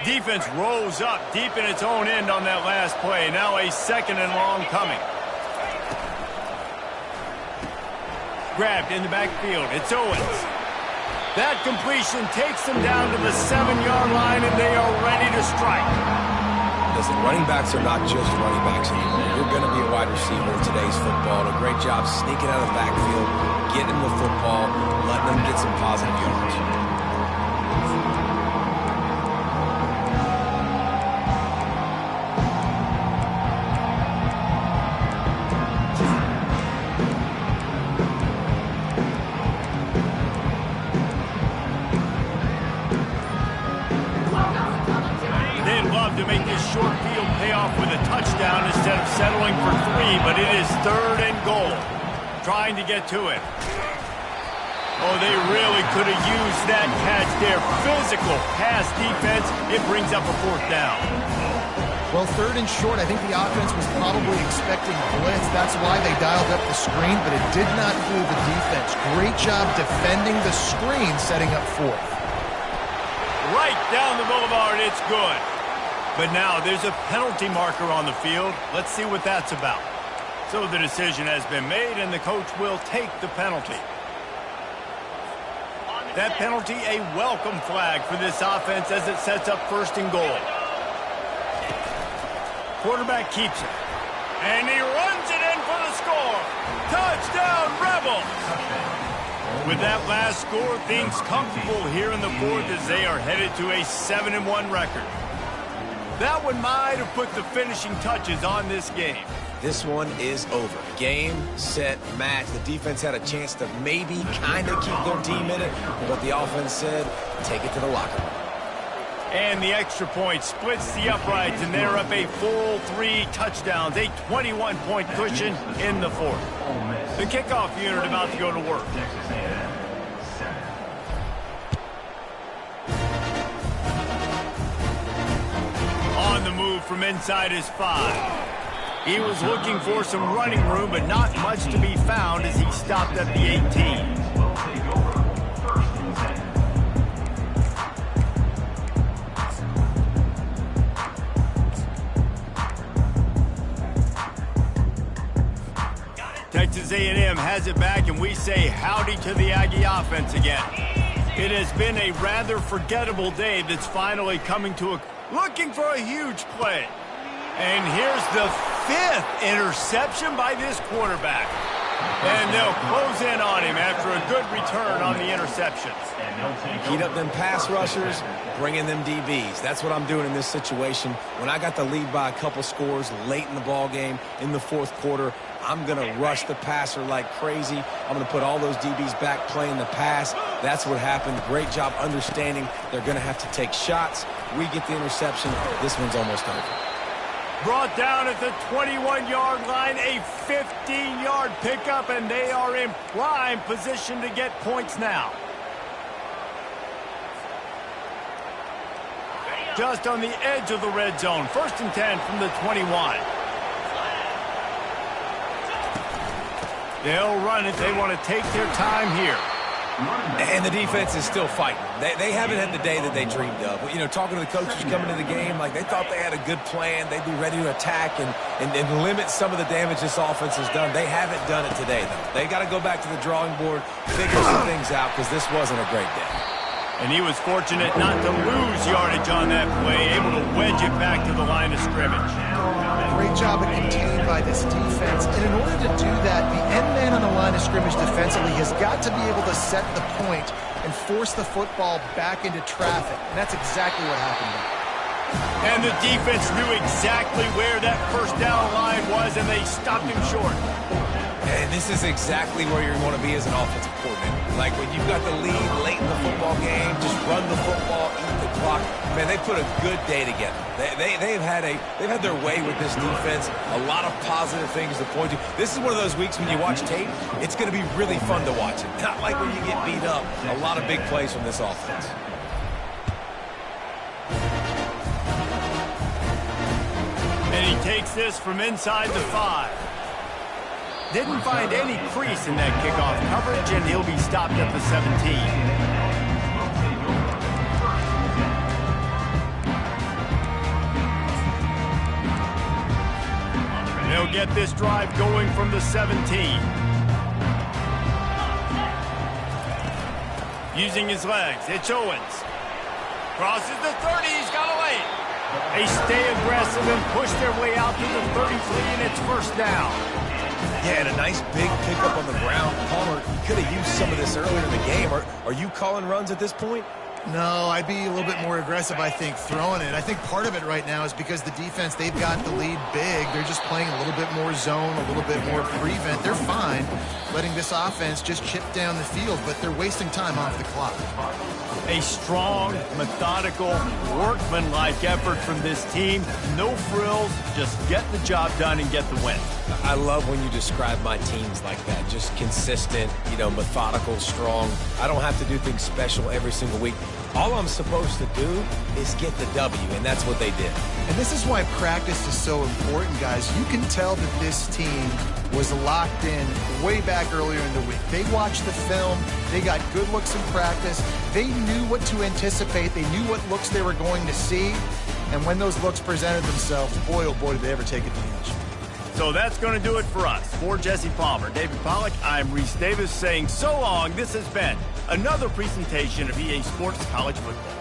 Defense rose up deep in its own end on that last play. Now a 2nd and long coming. Grabbed in the backfield. It's Owens. That completion takes them down to the 7-yard line, and they are ready to strike. Listen, running backs are not just running backs anymore. You're going to be a wide receiver in today's football. A great job sneaking out of the backfield, getting the football, letting them get some positive yards. To make this short field pay off with a touchdown instead of settling for 3, but it is 3rd and goal. Trying to get to it. Oh, they really could have used that catch there. Physical pass defense. It brings up a 4th down. Well, 3rd and short, I think the offense was probably expecting blitz. That's why they dialed up the screen, but it did not fool the defense. Great job defending the screen, setting up 4th. Right down the boulevard, it's good. But now there's a penalty marker on the field. Let's see what that's about. So the decision has been made, and the coach will take the penalty. That penalty, a welcome flag for this offense as it sets up 1st and goal. Quarterback keeps it. And he runs it in for the score. Touchdown, Rebels! With that last score, things comfortable here in the 4th as they are headed to a 7-1 record. That one might have put the finishing touches on this game. This one is over. Game, set, match. The defense had a chance to maybe kind of keep their team in it, but the offense said, take it to the locker room. And the extra point splits the uprights, and they're up a full 3 touchdowns, a 21-point cushion in the 4th. The kickoff unit about to go to work. On the move from inside his 5. He was looking for some running room, but not much to be found as he stopped at the 18. Texas A&M has it back, and we say howdy to the Aggie offense again. It has been a rather forgettable day that's finally coming to a... Looking for a huge play. And here's the 5th interception by this quarterback. And they'll close in on him after a good return on the interceptions. Heat up them pass rushers, bring in them DBs. That's what I'm doing in this situation. When I got the lead by a couple scores late in the ball game in the 4th quarter, I'm going to rush the passer like crazy. I'm going to put all those DBs back playing the pass. That's what happened. Great job understanding they're going to have to take shots. We get the interception. This one's almost over. Brought down at the 21-yard line, a 15-yard pickup, and they are in prime position to get points now. Just on the edge of the red zone. 1st and 10 from the 21. They'll run it. They want to take their time here. And the defense is still fighting. They haven't had the day that they dreamed of. You know, talking to the coaches coming into the game, like they thought they had a good plan. They'd be ready to attack and limit some of the damage this offense has done. They haven't done it today, though. They got to go back to the drawing board, figure some things out, because this wasn't a great day. And he was fortunate not to lose yardage on that play, able to wedge it back to the line of scrimmage. Great job of contained by this defense. And in order to do that, the end man on the line of scrimmage defensively has got to be able to set the point and force the football back into traffic. And that's exactly what happened there. And the defense knew exactly where that first down line was, and they stopped him short. And this is exactly where you want to be as an offensive coordinator. Like when you've got the lead late in the football game, just run the football, eat the clock. Man, they put a good day together. They've had their way with this defense. A lot of positive things to point to. This is one of those weeks when you watch tape, it's going to be really fun to watch it. Not like when you get beat up. A lot of big plays from this offense. And he takes this from inside the 5. Didn't find any crease in that kickoff coverage, and he'll be stopped at the 17. They'll get this drive going from the 17. Using his legs, it's Owens. Crosses the 30, he's got away. They stay aggressive and push their way out to the 33, and it's first down. Yeah, and a nice big pickup on the ground. Palmer could have used some of this earlier in the game. Are you calling runs at this point? No, I'd be a little bit more aggressive, I think, throwing it. I think part of it right now is because the defense, they've got the lead big. They're just playing a little bit more zone, a little bit more prevent. They're fine letting this offense just chip down the field, but they're wasting time off the clock. A strong, methodical, workmanlike effort from this team. No frills, just get the job done and get the win. I love when you describe my teams like that. Just consistent, methodical, strong. I don't have to do things special every single week. All I'm supposed to do is get the W, and that's what they did. And this is why practice is so important, guys. You can tell that this team was locked in way back earlier in the week. They watched the film. They got good looks in practice. They knew what to anticipate. They knew what looks they were going to see. And when those looks presented themselves, boy, oh boy, did they ever take advantage. So that's going to do it for us. For Jesse Palmer, David Pollack, I'm Reese Davis saying so long. This has been another presentation of EA Sports College Football.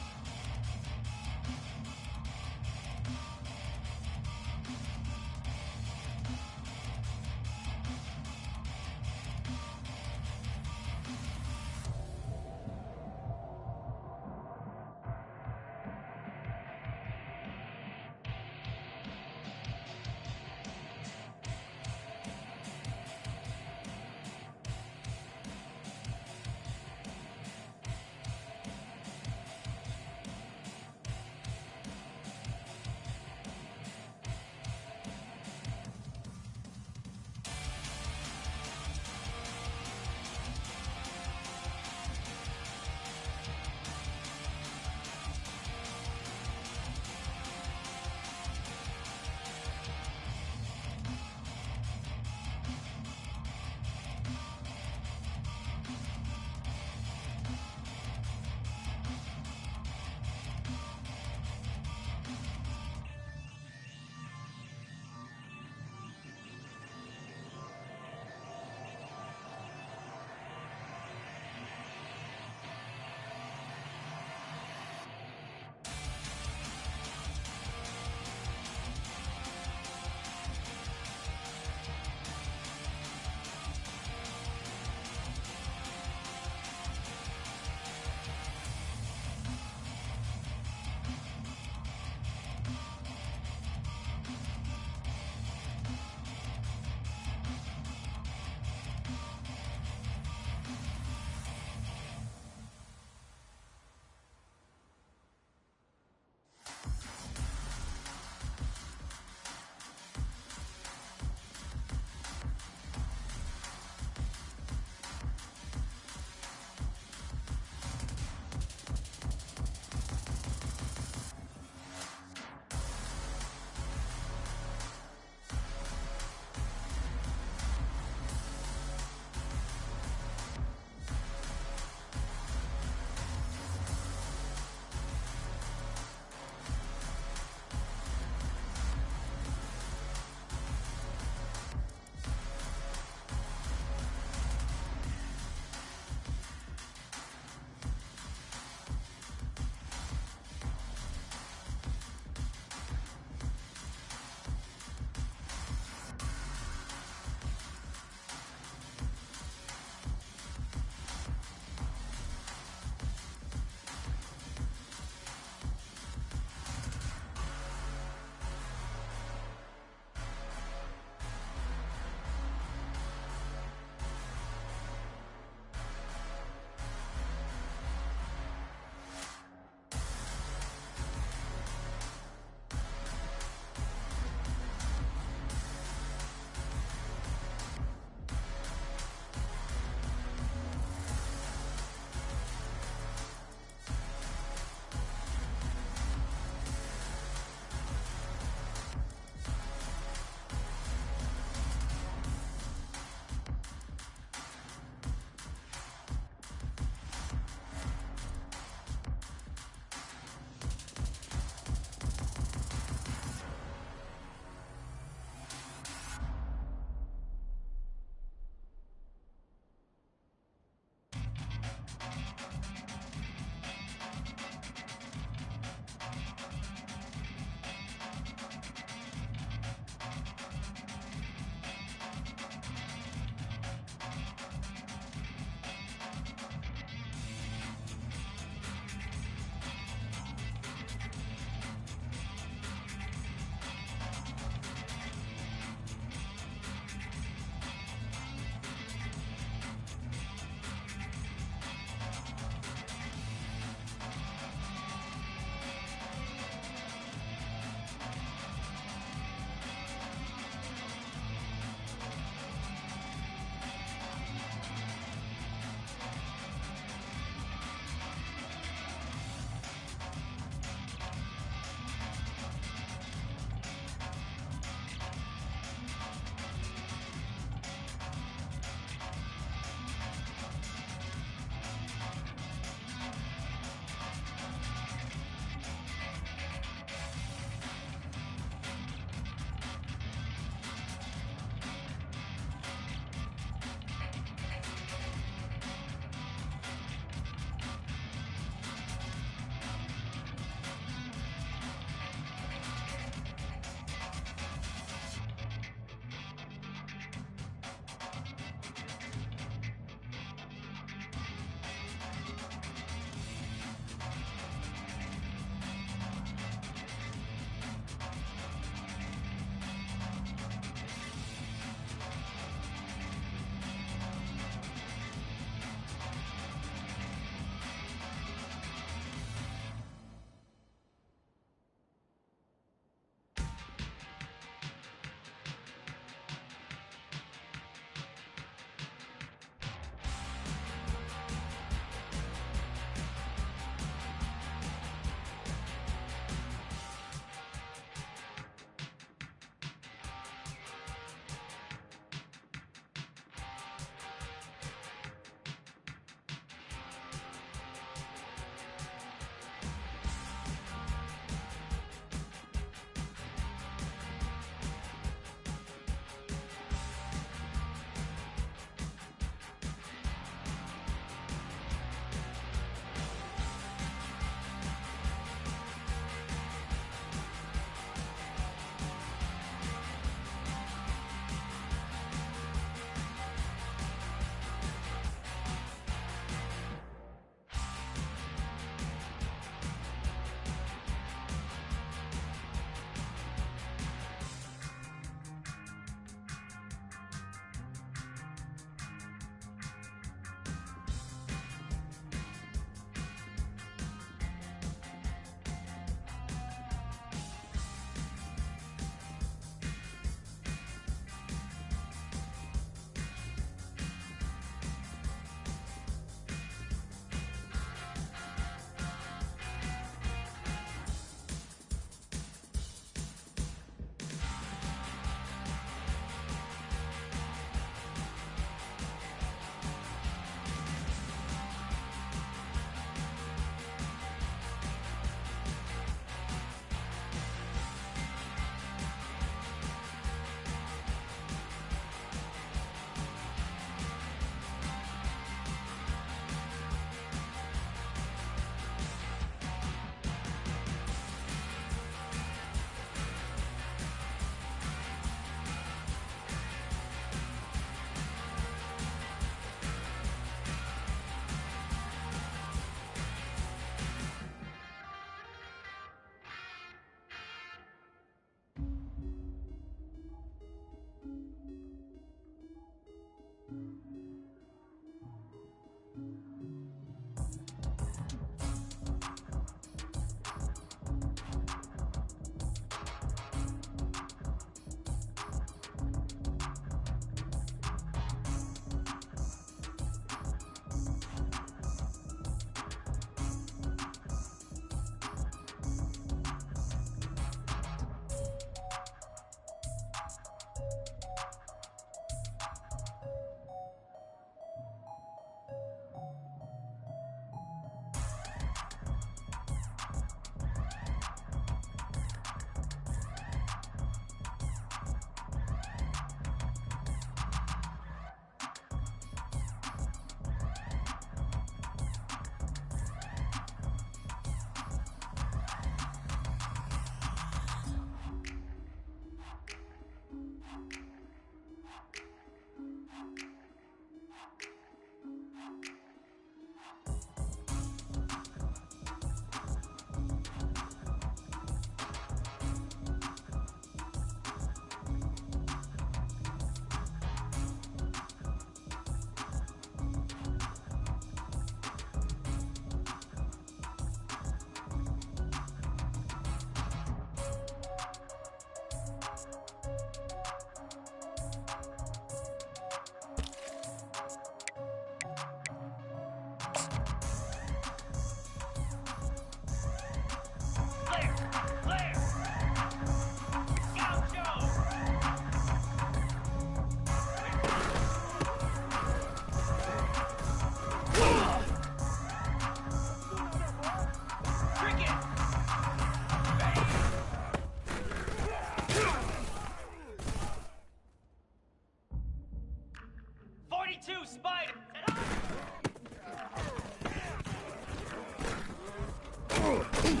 Set.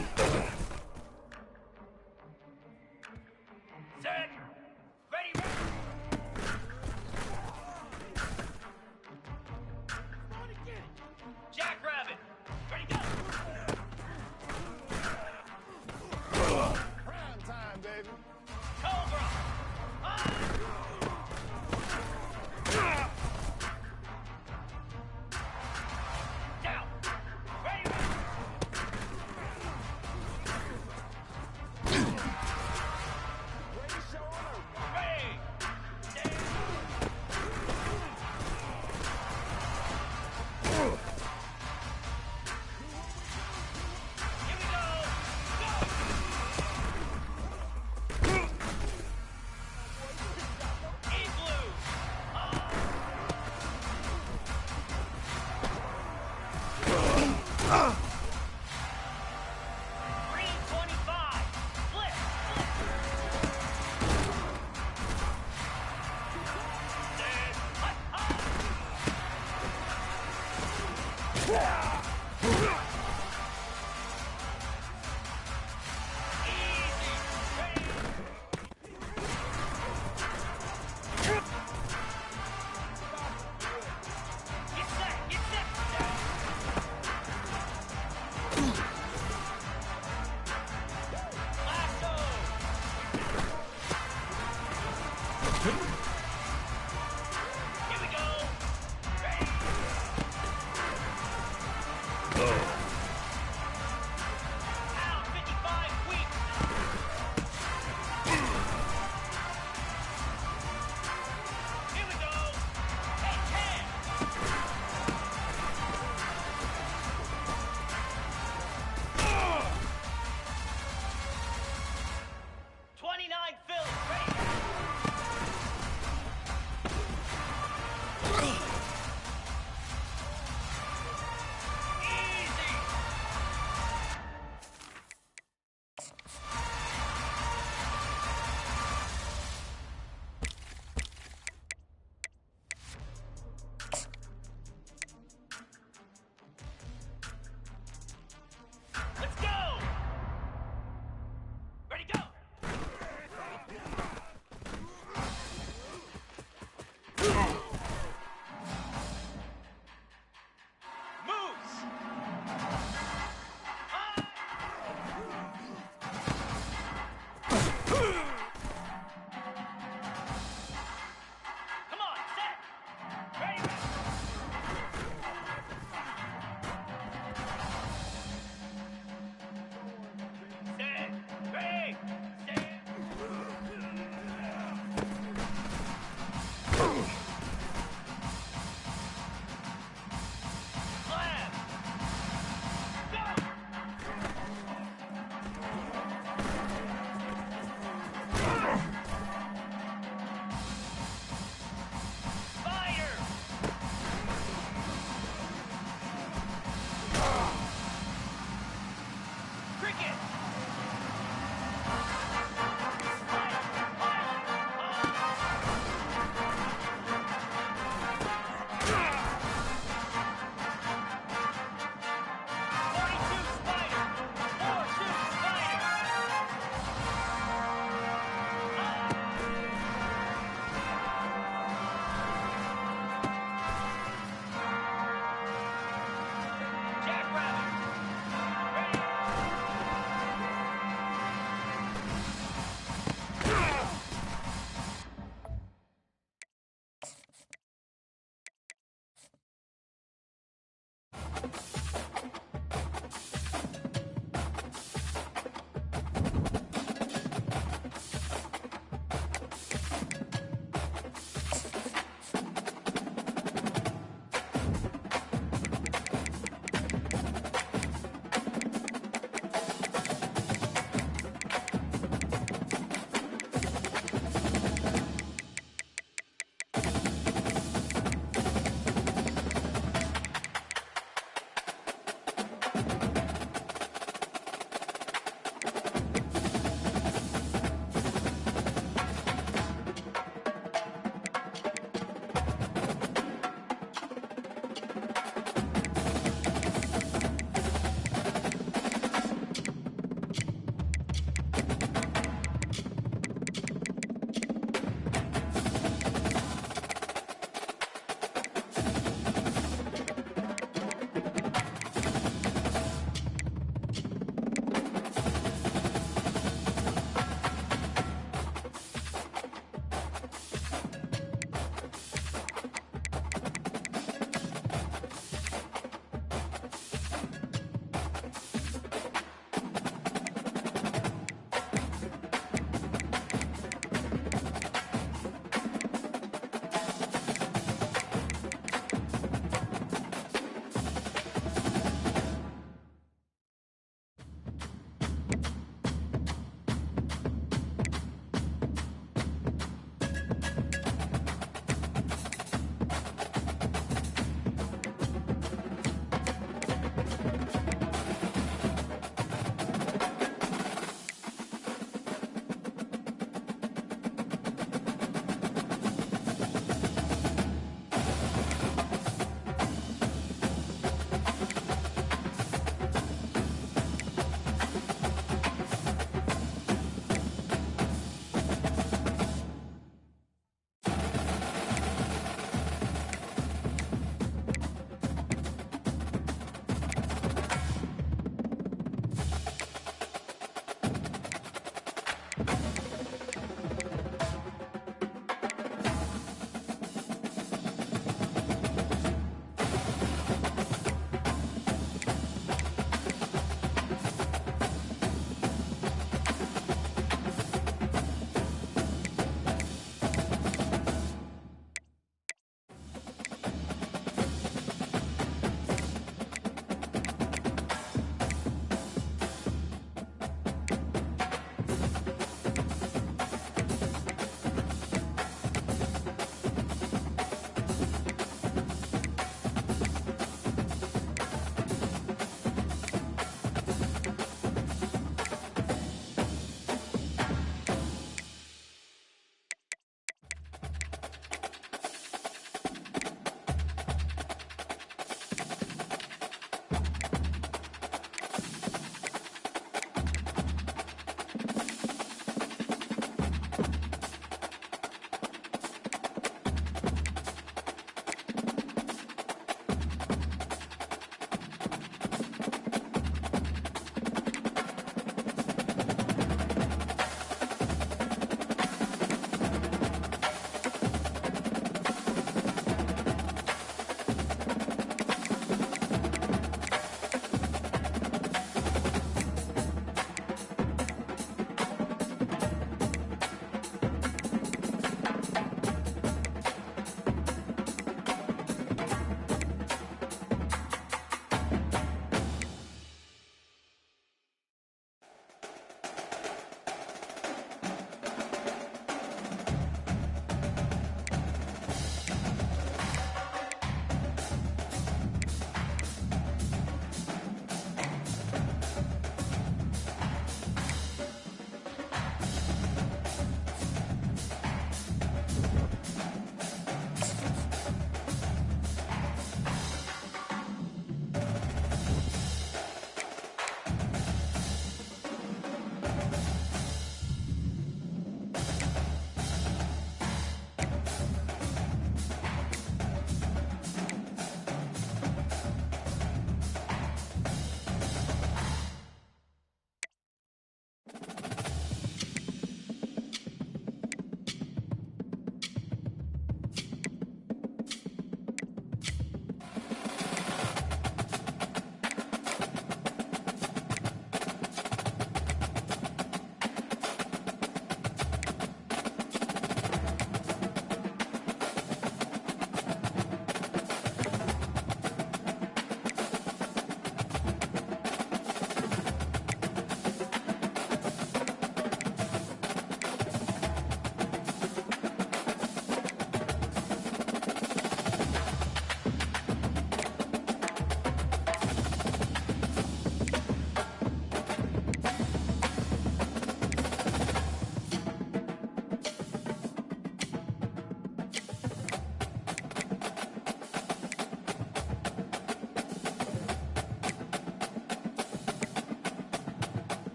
Ready, ready. Jackrabbit. Ready, go. Prime time, baby. Cobra. Down. Ready, ready.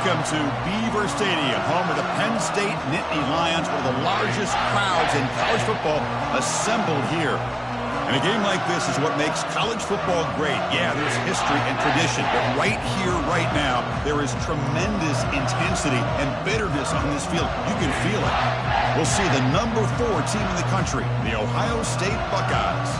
Welcome to Beaver Stadium, home of the Penn State Nittany Lions, one of the largest crowds in college football assembled here. And a game like this is what makes college football great. Yeah, there's history and tradition, but right here, right now, there is tremendous intensity and bitterness on this field. You can feel it. We'll see the number 4 team in the country, the Ohio State Buckeyes,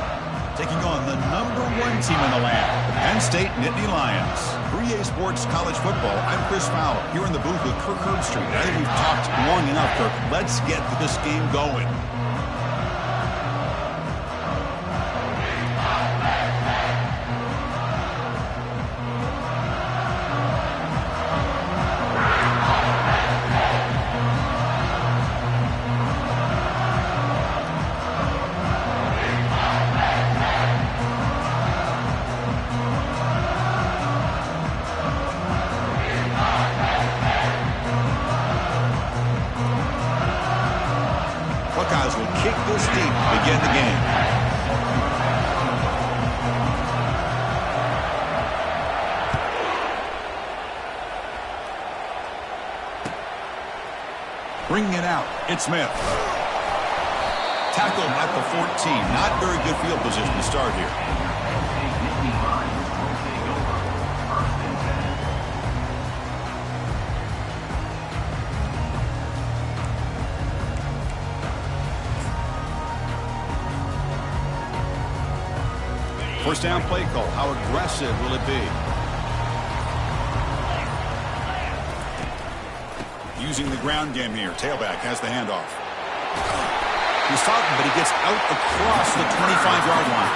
taking on the number 1 team in the land, the Penn State Nittany Lions. For EA Sports College Football, I'm Chris Fowler, here in the booth with Kirk Herbstreit. I think we've talked long enough, Kirk. Let's get this game going. Buckeyes will kick this deep to begin the game. Bringing it out, it's Smith. Tackled at the 14. Not very good field position to start here. First down play call. How aggressive will it be? Using the ground game here. Tailback has the handoff. He's talking, but he gets out across the 25-yard line.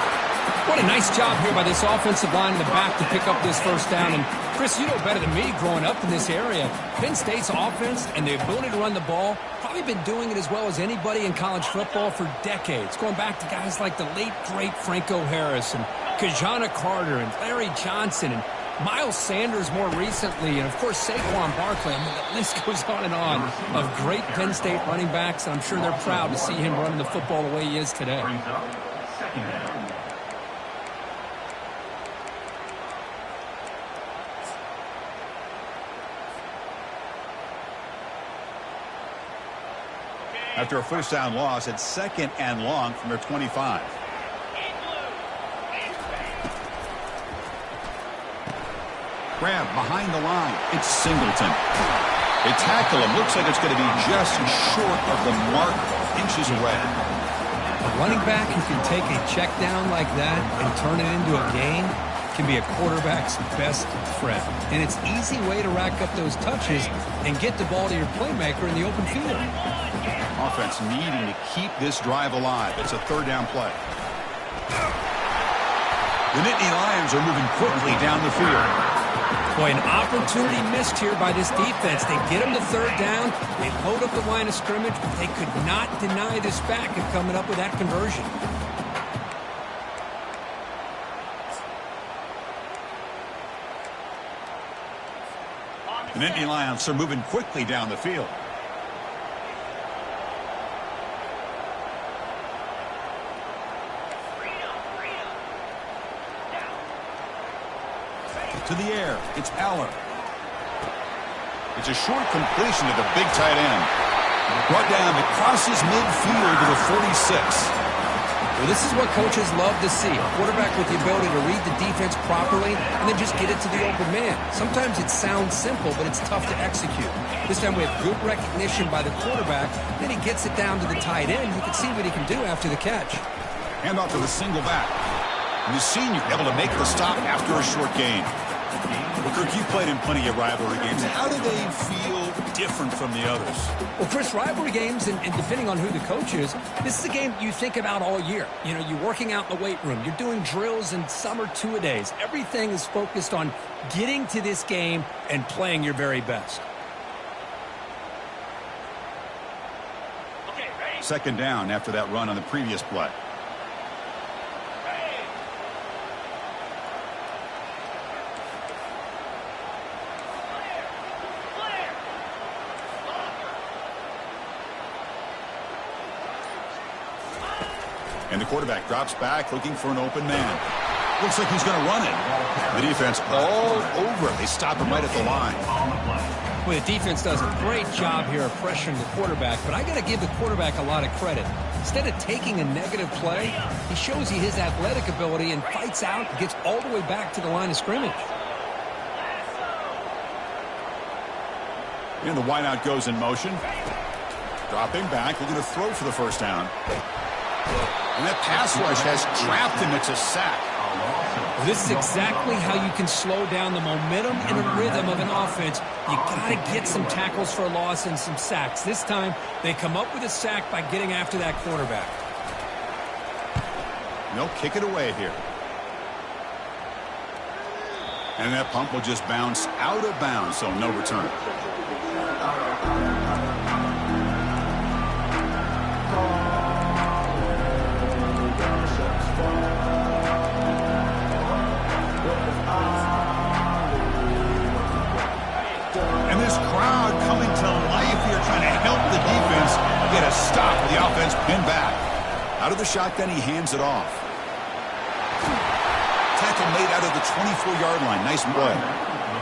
What a nice job here by this offensive line in the back to pick up this first down. And, Chris, you know better than me growing up in this area, Penn State's offense and the ability to run the ball, probably been doing it as well as anybody in college football for decades, going back to guys like the late, great Franco Harris and Kajana Carter and Larry Johnson and Miles Sanders more recently, and, of course, Saquon Barkley. I mean, the list goes on and on of great Penn State running backs, and I'm sure they're proud to see him running the football the way he is today. Second down. After a first down loss, it's 2nd and long from their 25. Grab behind the line. It's Singleton. They tackle him. Looks like it's going to be just short of the mark, inches away. A running back who can take a check down like that and turn it into a gain can be a quarterback's best friend. And it's an easy way to rack up those touches and get the ball to your playmaker in the open field. Offense needing to keep this drive alive. It's a 3rd down play. The Nittany Lions are moving quickly down the field. Boy, an opportunity missed here by this defense. They get them to 3rd down. They load up the line of scrimmage, but they could not deny this back of coming up with that conversion. The Nittany Lions are moving quickly down the field. To the air, it's Aller. It's a short completion to the big tight end. Brought down, it crosses midfield to the 46. Well, this is what coaches love to see. A quarterback with the ability to read the defense properly and then just get it to the open man. Sometimes it sounds simple, but it's tough to execute. This time we have good recognition by the quarterback. Then he gets it down to the tight end. You can see what he can do after the catch. Hand off to the single back. And the senior able to make the stop after a short gain. Well, Kirk, you've played in plenty of rivalry games. How do they feel different from the others? Well, Chris, rivalry games, and depending on who the coach is, this is a game you think about all year. You know, you're working out in the weight room. You're doing drills and summer two-a-days. Everything is focused on getting to this game and playing your very best. Okay, ready? 2nd down after that run on the previous play. And the quarterback drops back looking for an open man. Looks like he's going to run it. The defense all over it. They stop him right at the line. On the play. Well, the defense does a great job here of pressuring the quarterback, but I got to give the quarterback a lot of credit. Instead of taking a negative play, he shows you his athletic ability and fights out and gets all the way back to the line of scrimmage. And the wideout goes in motion. Dropping back, looking to throw for the first down. And that pass rush has trapped him. It's a sack. Well, this is exactly how you can slow down the momentum and a rhythm of an offense. You got to get some tackles for a loss and some sacks. This time, they come up with a sack by getting after that quarterback. They'll kick it away here. And that pump will just bounce out of bounds, so no return. And this crowd coming to life here, trying to help the defense get a stop with the offense pinned back. Out of the shotgun, he hands it off. Tackle made out of the 24-yard line. Nice play.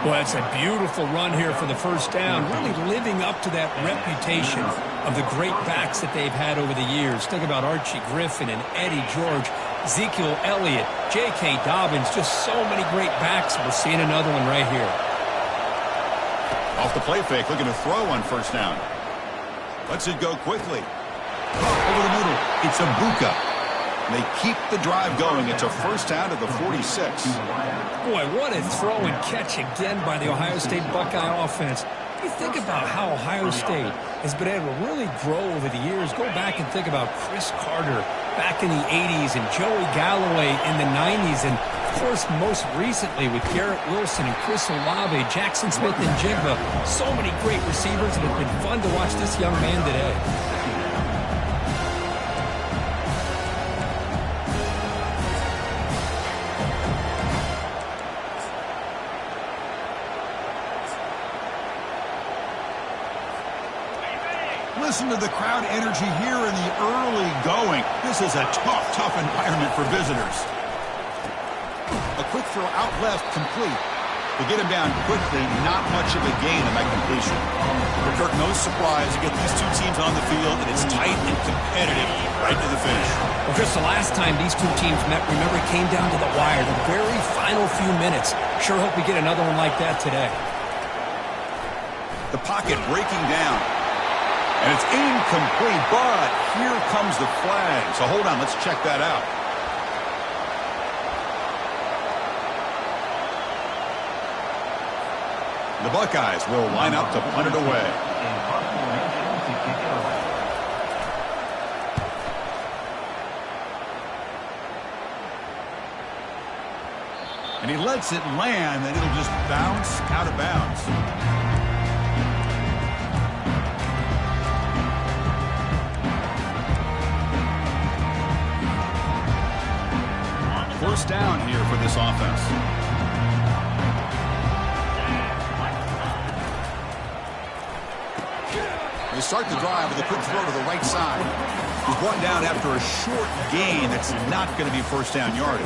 Well, it's a beautiful run here for the first down, really living up to that reputation of the great backs that they've had over the years. Think about Archie Griffin and Eddie George, Ezekiel Elliott, J.K. Dobbins, just so many great backs. We're seeing another one right here. Off the play fake, looking to throw on first down. Lets it go quickly. Over the middle, it's a Buka. They keep the drive going. It's a first down to the 46. Boy, what a throw and catch again by the Ohio State Buckeye offense. You think about how Ohio State has been able to really grow over the years. Go back and think about Chris Carter back in the 80s and Joey Galloway in the 90s. And, of course, most recently with Garrett Wilson and Chris Olave, Jackson Smith and Jigba. So many great receivers, and it's been fun to watch this young man today. Listen to the crowd energy here in the early going. This is a tough environment for visitors. A quick throw out left, complete. To get him down quickly, not much of a gain on that completion. For Kirk, no surprise. You get these two teams on the field, and it's tight and competitive right to the finish. Well, Chris, the last time these two teams met, remember, it came down to the wire, the very final few minutes. Sure hope we get another one like that today. The pocket breaking down. And it's incomplete, but here comes the flag. So hold on, let's check that out. The Buckeyes will line up to punt it away. And he lets it land, and it'll just bounce out of bounds. First down here for this offense. They start the drive with a quick throw to the right side. He's brought down after a short gain that's not going to be first down yardage.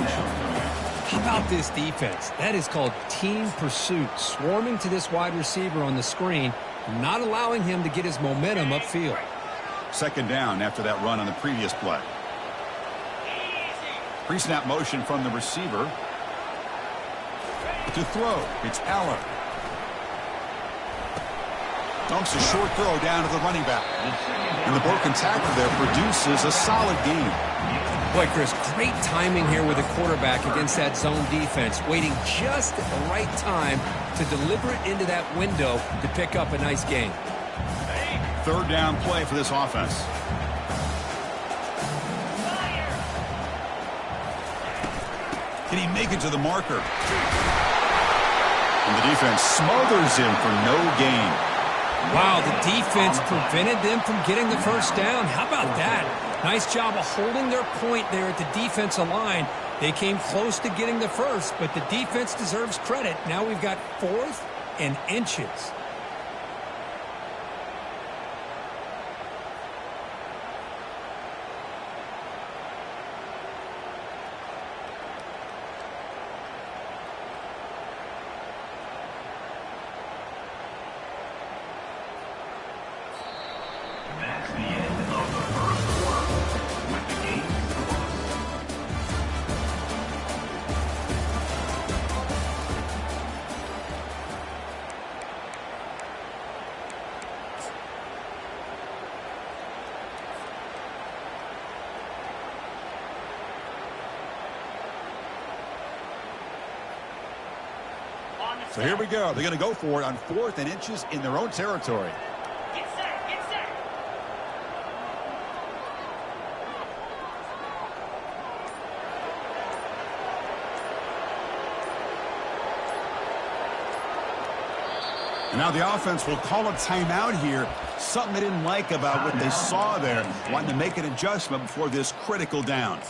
How about this defense? That is called team pursuit. Swarming to this wide receiver on the screen, not allowing him to get his momentum upfield. Second down after that run on the previous play. Pre-snap motion from the receiver. To throw, it's Allen. Dumps a short throw down to the running back. And the broken tackle there produces a solid gain. Boy, Chris, great timing here with the quarterback against that zone defense, waiting just at the right time to deliver it into that window to pick up a nice gain. Third down play for this offense. Can he make it to the marker? And the defense smothers him for no gain. Wow, the defense prevented them from getting the first down. How about that? Nice job of holding their point there at the defensive line. They came close to getting the first, but the defense deserves credit. Now we've got 4th and inches. So here we go. They're going to go for it on 4th and inches in their own territory. Get set, get set. And now the offense will call a timeout here. Something they didn't like about what they saw there. Wanting to make an adjustment before this critical down.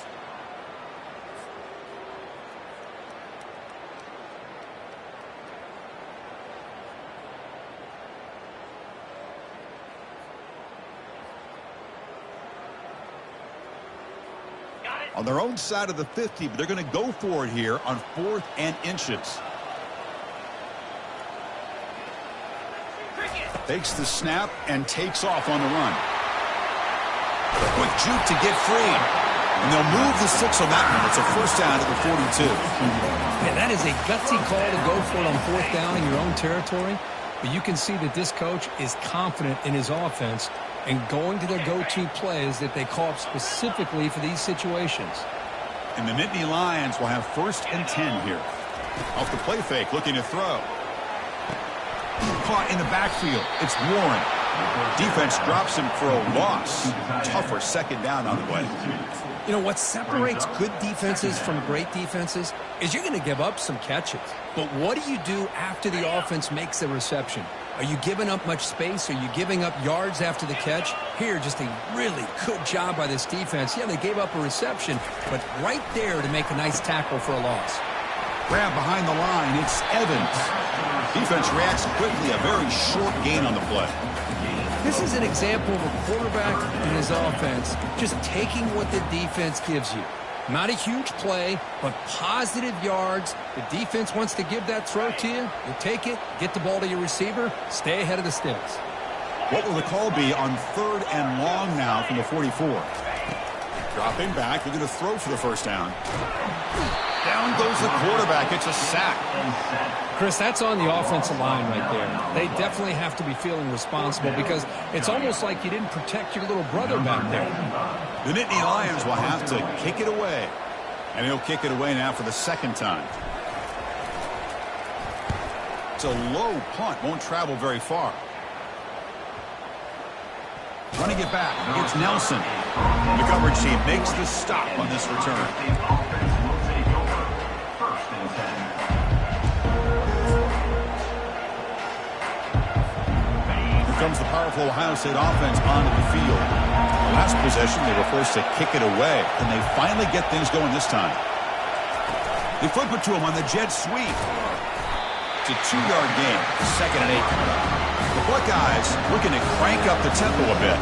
On their own side of the 50, but they're going to go for it here on 4th and inches. Takes the snap and takes off on the run. Quick juke to get free. And they'll move the 6 on that one. It's a first down at the 42. Yeah, that is a gutsy call to go for it on 4th down in your own territory. But you can see that this coach is confident in his offense and going to their go-to plays that they call up specifically for these situations. And the Nittany Lions will have 1st and 10 here. Off the play fake, looking to throw. Caught in the backfield. It's Warren. Defense drops him for a loss. Tougher 2nd down on the way. You know, what separates good defenses from great defenses is you're going to give up some catches. But what do you do after the offense makes a reception? Are you giving up much space? Are you giving up yards after the catch? Here, just a really good job by this defense. Yeah, they gave up a reception, but right there to make a nice tackle for a loss. Grab behind the line. It's Evans. Defense reacts quickly. A very short gain on the play. This is an example of a quarterback and his offense just taking what the defense gives you. Not a huge play, but positive yards. The defense wants to give that throw to you. You take it, get the ball to your receiver, stay ahead of the sticks. What will the call be on 3rd and long now from the 44? Dropping back. They're going to throw for the first down. Down goes the quarterback. It's a sack. Chris, that's on the offensive line right there. They definitely have to be feeling responsible because it's almost like you didn't protect your little brother back there. The Nittany Lions will have to kick it away. And he'll kick it away now for the 2nd time. It's a low punt. Won't travel very far. Running it back. It's Nelson. The coverage team makes the stop on this return. Comes the powerful Ohio State offense onto the field. Last possession, they were forced to kick it away, and they finally get things going this time. They flip it to him on the jet sweep. It's a 2-yard gain, 2nd and 8. The Buckeyes looking to crank up the tempo a bit.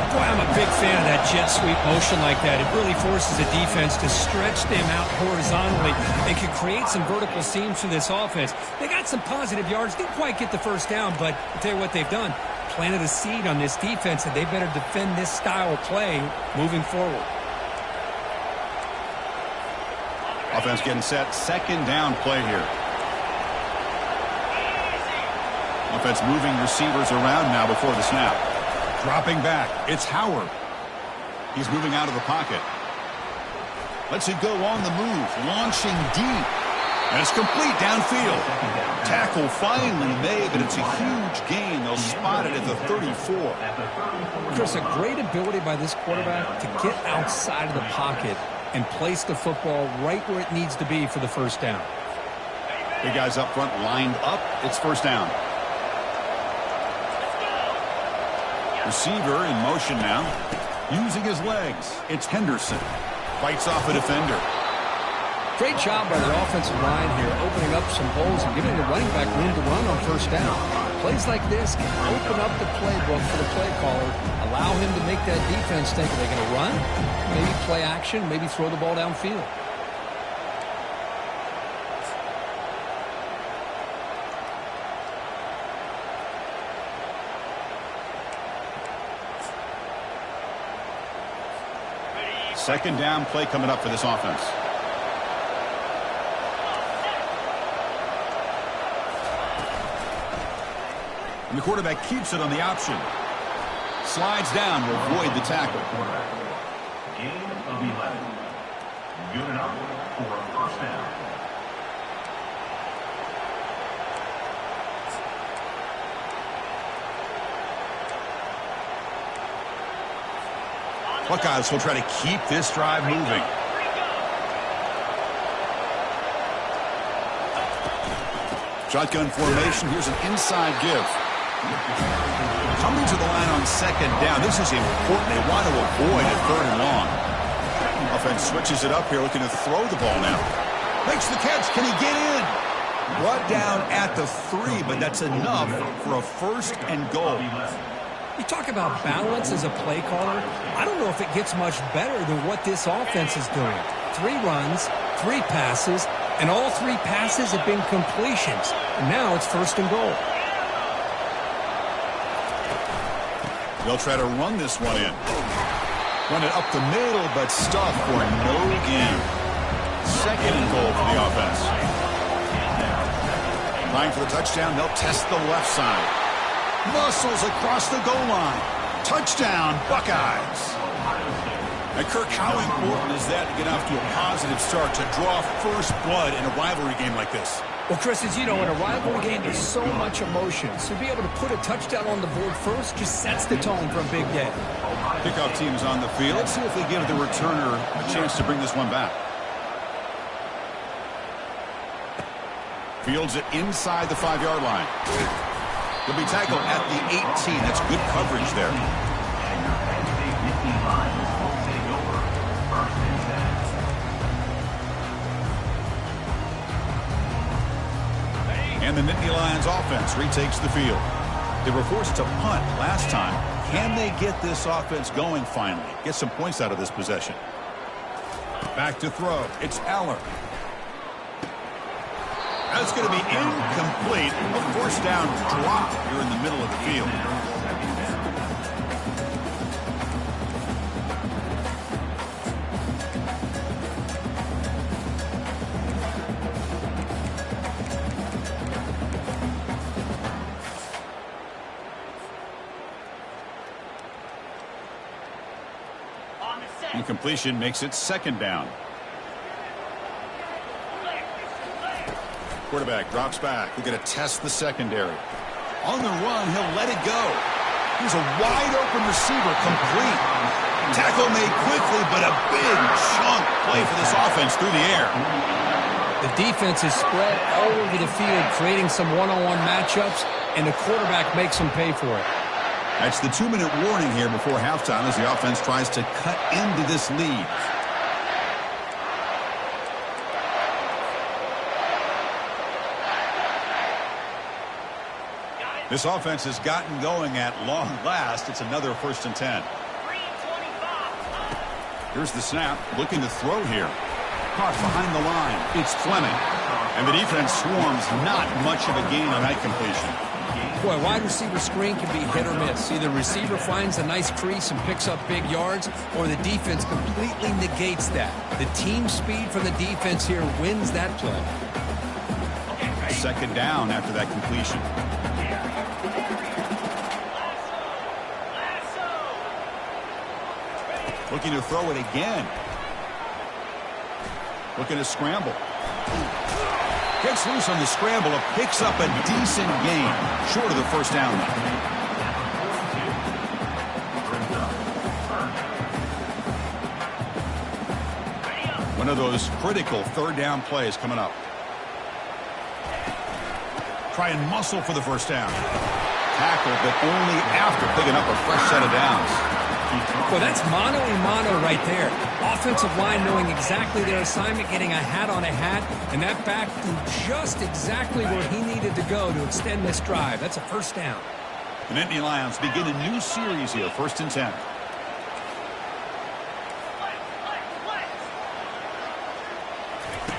Boy, I'm a big fan of that jet sweep motion like that. It really forces the defense to stretch them out horizontally. They can create some vertical seams for this offense. They got some positive yards. Didn't quite get the first down, but I'll tell you what they've done. Planted a seed on this defense, and they better defend this style of play moving forward. Offense getting set. 2nd down play here. Offense moving receivers around now before the snap. Dropping back. It's Howard. He's moving out of the pocket. Lets it go on the move. Launching deep. And it's complete downfield. Tackle finally made, but it's a huge gain. They'll spot it at the 34. Chris, a great ability by this quarterback to get outside of the pocket and place the football right where it needs to be for the first down. Big guys up front lined up. It's first down. Receiver in motion now. Using his legs. It's Henderson. Fights off a defender. Great job by the offensive line here, opening up some holes and giving the running back room to run on first down. Plays like this can open up the playbook for the play caller, allow him to make that defense think, are they going to run? Maybe play action, maybe throw the ball downfield. Second down play coming up for this offense. And the quarterback keeps it on the option. Slides down to avoid the tackle. Gain of 11. Good enough for a first down. Buckeyes will try to keep this drive moving. Shotgun formation. Here's an inside give. Coming to the line on second down. This is important. They want to avoid a third and long. Offense switches it up here, looking to throw the ball now. Makes the catch. Can he get in? Brought down at the 3, but that's enough for a first and goal. You talk about balance as a play caller. I don't know if it gets much better than what this offense is doing. 3 runs, 3 passes, and all 3 passes have been completions. And now it's first and goal. They'll try to run this one in. Run it up the middle, but stuffed for no gain. Second and goal for the offense. Trying for the touchdown, they'll test the left side. Muscles across the goal line. Touchdown, Buckeyes. And Kirk, how important is that to get off to a positive start, to draw first blood in a rivalry game like this? Well, Chris, as you know, in a rivalry game, there's so much emotion. So to be able to put a touchdown on the board first just sets the tone for a big day. Kickoff team is on the field. Let's see if they give the returner a chance to bring this one back. Fields it inside the 5-yard line. He'll be tackled at the 18. That's good coverage there. And the Nittany Lions offense retakes the field. They were forced to punt last time. Can they get this offense going finally? Get some points out of this possession. Back to throw. It's Aller. That's going to be incomplete. A first down drop here in the middle of the field. Incompletion makes it second down. Quarterback drops back. We're going to test the secondary. On the run, he'll let it go. Here's a wide-open receiver, complete. Tackle made quickly, but a big chunk play for this offense through the air. The defense is spread all over the field, creating some one-on-one matchups, and the quarterback makes them pay for it. That's the 2-minute warning here before halftime as the offense tries to cut into this lead. This offense has gotten going at long last. It's another 1st and 10. Here's the snap. Looking to throw here. Caught behind the line. It's Fleming. And the defense swarms. Not much of a gain on that completion. Boy, wide receiver screen can be hit or miss. Either receiver finds a nice crease and picks up big yards, or the defense completely negates that. The team speed from the defense here wins that play. Second down after that completion. Looking to throw it again. Looking to scramble. Gets loose on the scramble. Picks up a decent gain. Short of the first down. One of those critical third down plays coming up. Try and muscle for the first down. Tackle, but only after picking up a fresh set of downs. Well, that's mano-a-mano right there. Offensive line knowing exactly their assignment, getting a hat on a hat, and that back threw just exactly where he needed to go to extend this drive. That's a first down. The Nittany Lions begin a new series here, 1st and 10.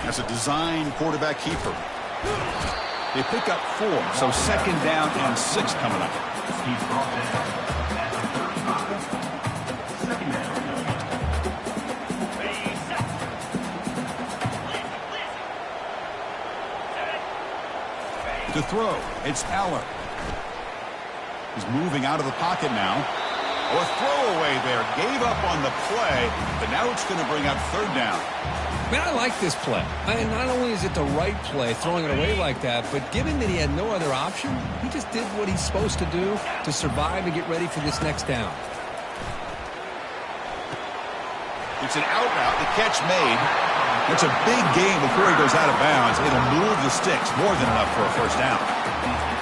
That's a design quarterback keeper. They pick up 4, so second down and 6 coming up. He's brought in at the 35. Second down. To throw, it's Aller. He's moving out of the pocket now. Oh, a throwaway there. Gave up on the play, but now it's going to bring up third down. Man, I like this play. Not only is it the right play, throwing it away like that, but given that he had no other option, he just did what he's supposed to do to survive and get ready for this next down. It's an out route. The catch made. It's a big game before he goes out of bounds. It'll move the sticks more than enough for a first down.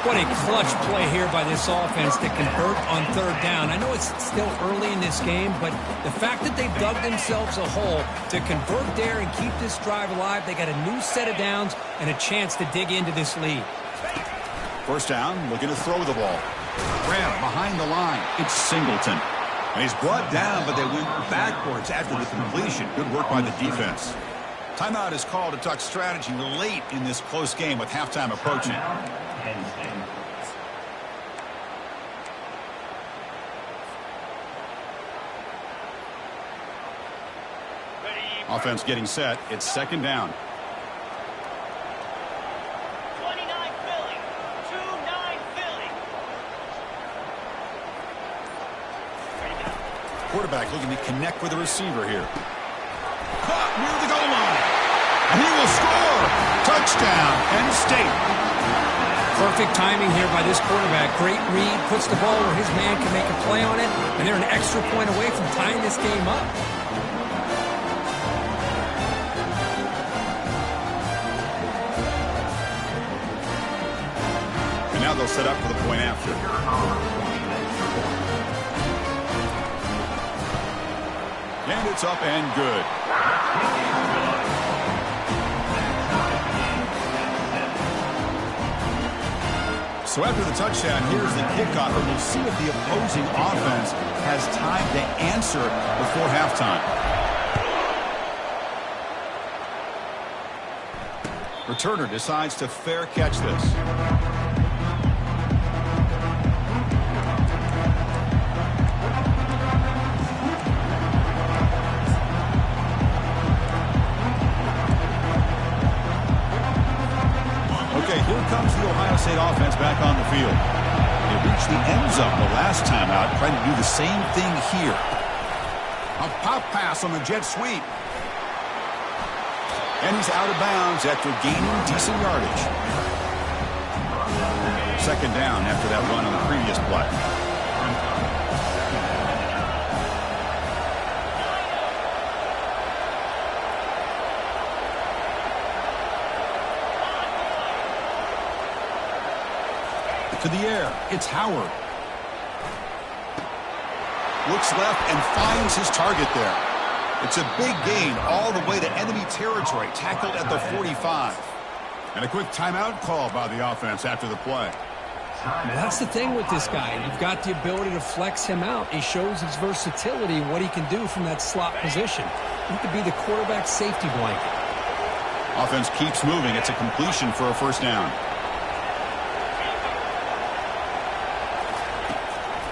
What a clutch play here by this offense to convert on third down. I know it's still early in this game, but the fact that they've dug themselves a hole to convert there and keep this drive alive, they got a new set of downs and a chance to dig into this lead. First down, looking to throw the ball. Grab behind the line. It's Singleton. And he's brought down, but they went backwards after the completion. Good work by the defense. Timeout is called to talk strategy late in this close game with halftime approaching. Offense getting set. It's second down. 29 Philly. 2-9 Philly. Quarterback looking to connect with the receiver here. Caught near the goal line. And he will score. Touchdown, Penn State. Perfect timing here by this quarterback. Great read, puts the ball where his man can make a play on it, and they're an extra point away from tying this game up. And now they'll set up for the point after. And it's up and good. So after the touchdown, here's the kickoff, and we'll see if the opposing offense has time to answer before halftime. Returner decides to fair catch this. Okay, here comes the Ohio State offense back on the field. They reached the end zone the last time out, trying to do the same thing here. A pop pass on the jet sweep. And he's out of bounds after gaining decent yardage. Second down after that run on the previous play. To the air, it's Howard. Looks left and finds his target there. It's a big gain all the way to enemy territory, tackled at the 45. And a quick timeout call by the offense after the play. Well, that's the thing with this guy. You've got the ability to flex him out. He shows his versatility, what he can do from that slot position. He could be the quarterback safety blanket. Offense keeps moving. It's a completion for a first down.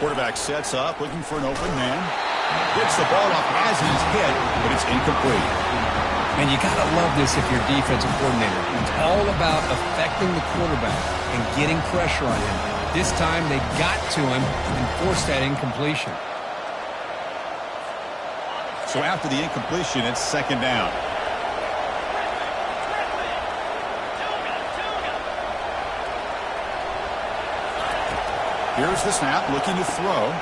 Quarterback sets up, looking for an open man. Gets the ball up as he's hit, but it's incomplete. And you got to love this if you're defensive coordinator. It's all about affecting the quarterback and getting pressure on him. This time they got to him and forced that incompletion. So after the incompletion, it's second down. Here's the snap, looking to throw.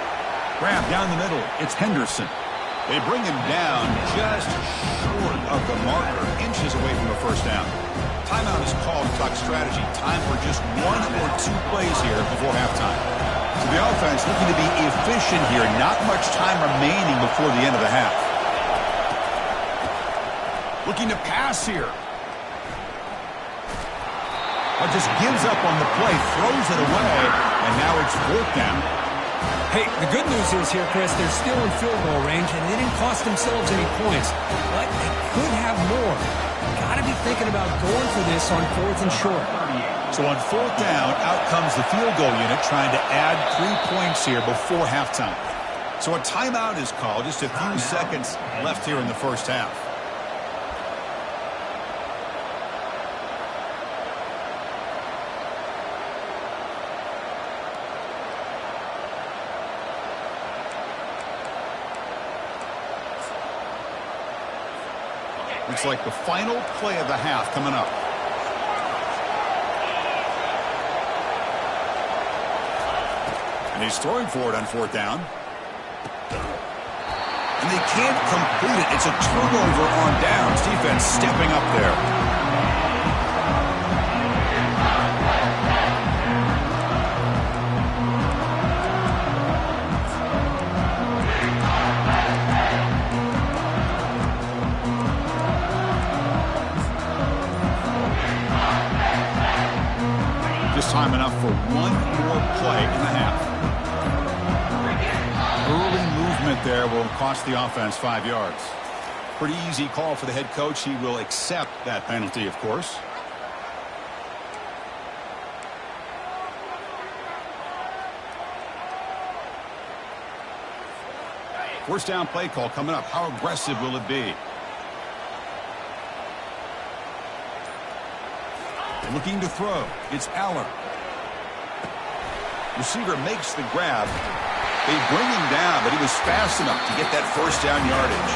Grab down the middle. It's Henderson. They bring him down just short of the marker, inches away from a first down. Timeout is called to talk strategy. Time for just one or two plays here before halftime. So the offense looking to be efficient here. Not much time remaining before the end of the half. Looking to pass here. But just gives up on the play, throws it away, and now it's fourth down. Hey, the good news is here, Chris, they're still in field goal range, and they didn't cost themselves any points. But they could have more. Got to be thinking about going for this on fourth and short. So on fourth down, out comes the field goal unit trying to add 3 points here before halftime. So a timeout is called, just a few seconds left here in the first half. Looks like the final play of the half coming up. And he's throwing for it on fourth down. And they can't complete it. It's a turnover on downs. Defense stepping up there. Just time enough for one more play in the half. Early movement there will cost the offense 5 yards. Pretty easy call for the head coach. He will accept that penalty, of course. First down play call coming up. How aggressive will it be? Looking to throw. It's Aller. Receiver makes the grab. They bring him down, but he was fast enough to get that first down yardage.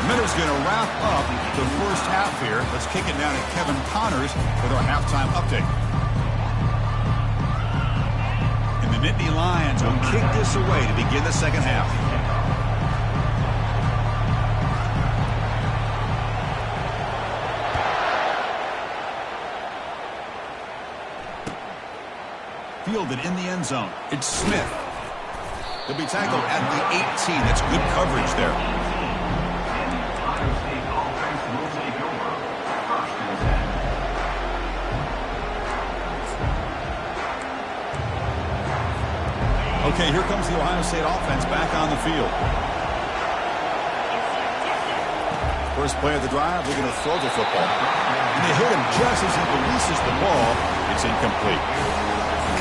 Miller's going to wrap up the first half here. Let's kick it down to Kevin Connors with our halftime update. And the Nittany Lions will kick this away to begin the second half. Fielded in the end zone. It's Smith. He'll be tackled at the 18. That's good coverage there. Okay, here comes the Ohio State offense back on the field. First play of the drive, they're going to throw the football. And they hit him just as he releases the ball. It's incomplete.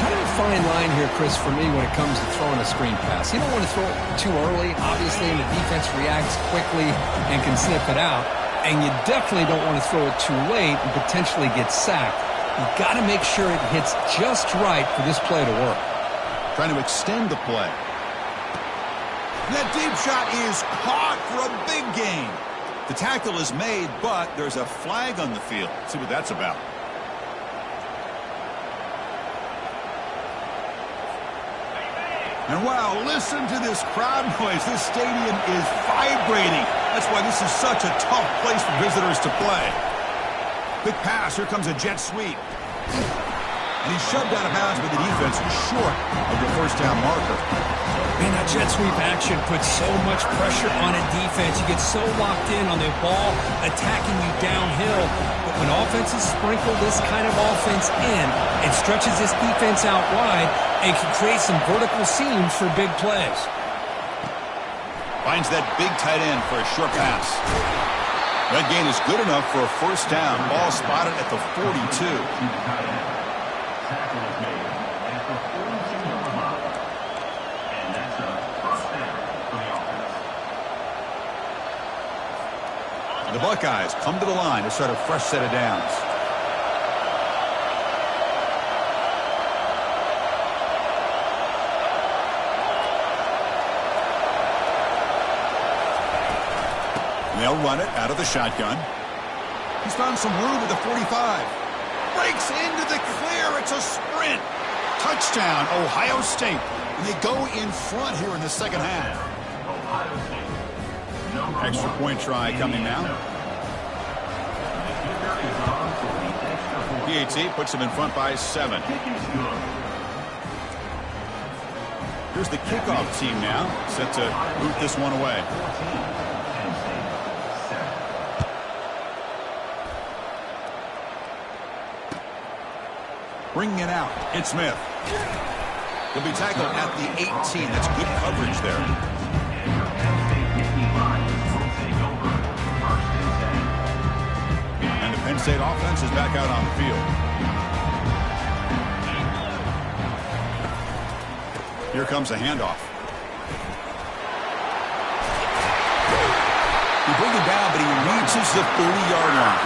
Kind of a fine line here, Chris, for me when it comes to throwing a screen pass. You don't want to throw it too early, obviously, and the defense reacts quickly and can sniff it out. And you definitely don't want to throw it too late and potentially get sacked. You've got to make sure it hits just right for this play to work. Trying to extend the play. That deep shot is caught for a big gain. The tackle is made, but there's a flag on the field. Let's see what that's about. And wow, listen to this crowd noise. This stadium is vibrating. That's why this is such a tough place for visitors to play. Big pass. Here comes a jet sweep. And he's shoved out of bounds, but the defense is short of the first down marker. Man, that jet sweep action puts so much pressure on a defense. You get so locked in on the ball attacking you downhill. But when offenses sprinkle this kind of offense in, it stretches this defense out wide and can create some vertical seams for big plays. Finds that big tight end for a short pass. That gain is good enough for a first down. Ball spotted at the 42. The Buckeyes come to the line to start a fresh set of downs. And they'll run it out of the shotgun. He's found some room at the 45. Breaks into the clear. It's a sprint. Touchdown, Ohio State. And they go in front here in the second half. Ohio State. Extra point try coming now. PAT puts him in front by 7. Here's the kickoff team now, set to boot this one away. Bringing it out, it's Smith. He'll be tackled at the 18. That's good coverage there. Penn State offense is back out on the field. Here comes a handoff. He brings it down, but he reaches the 30-yard line.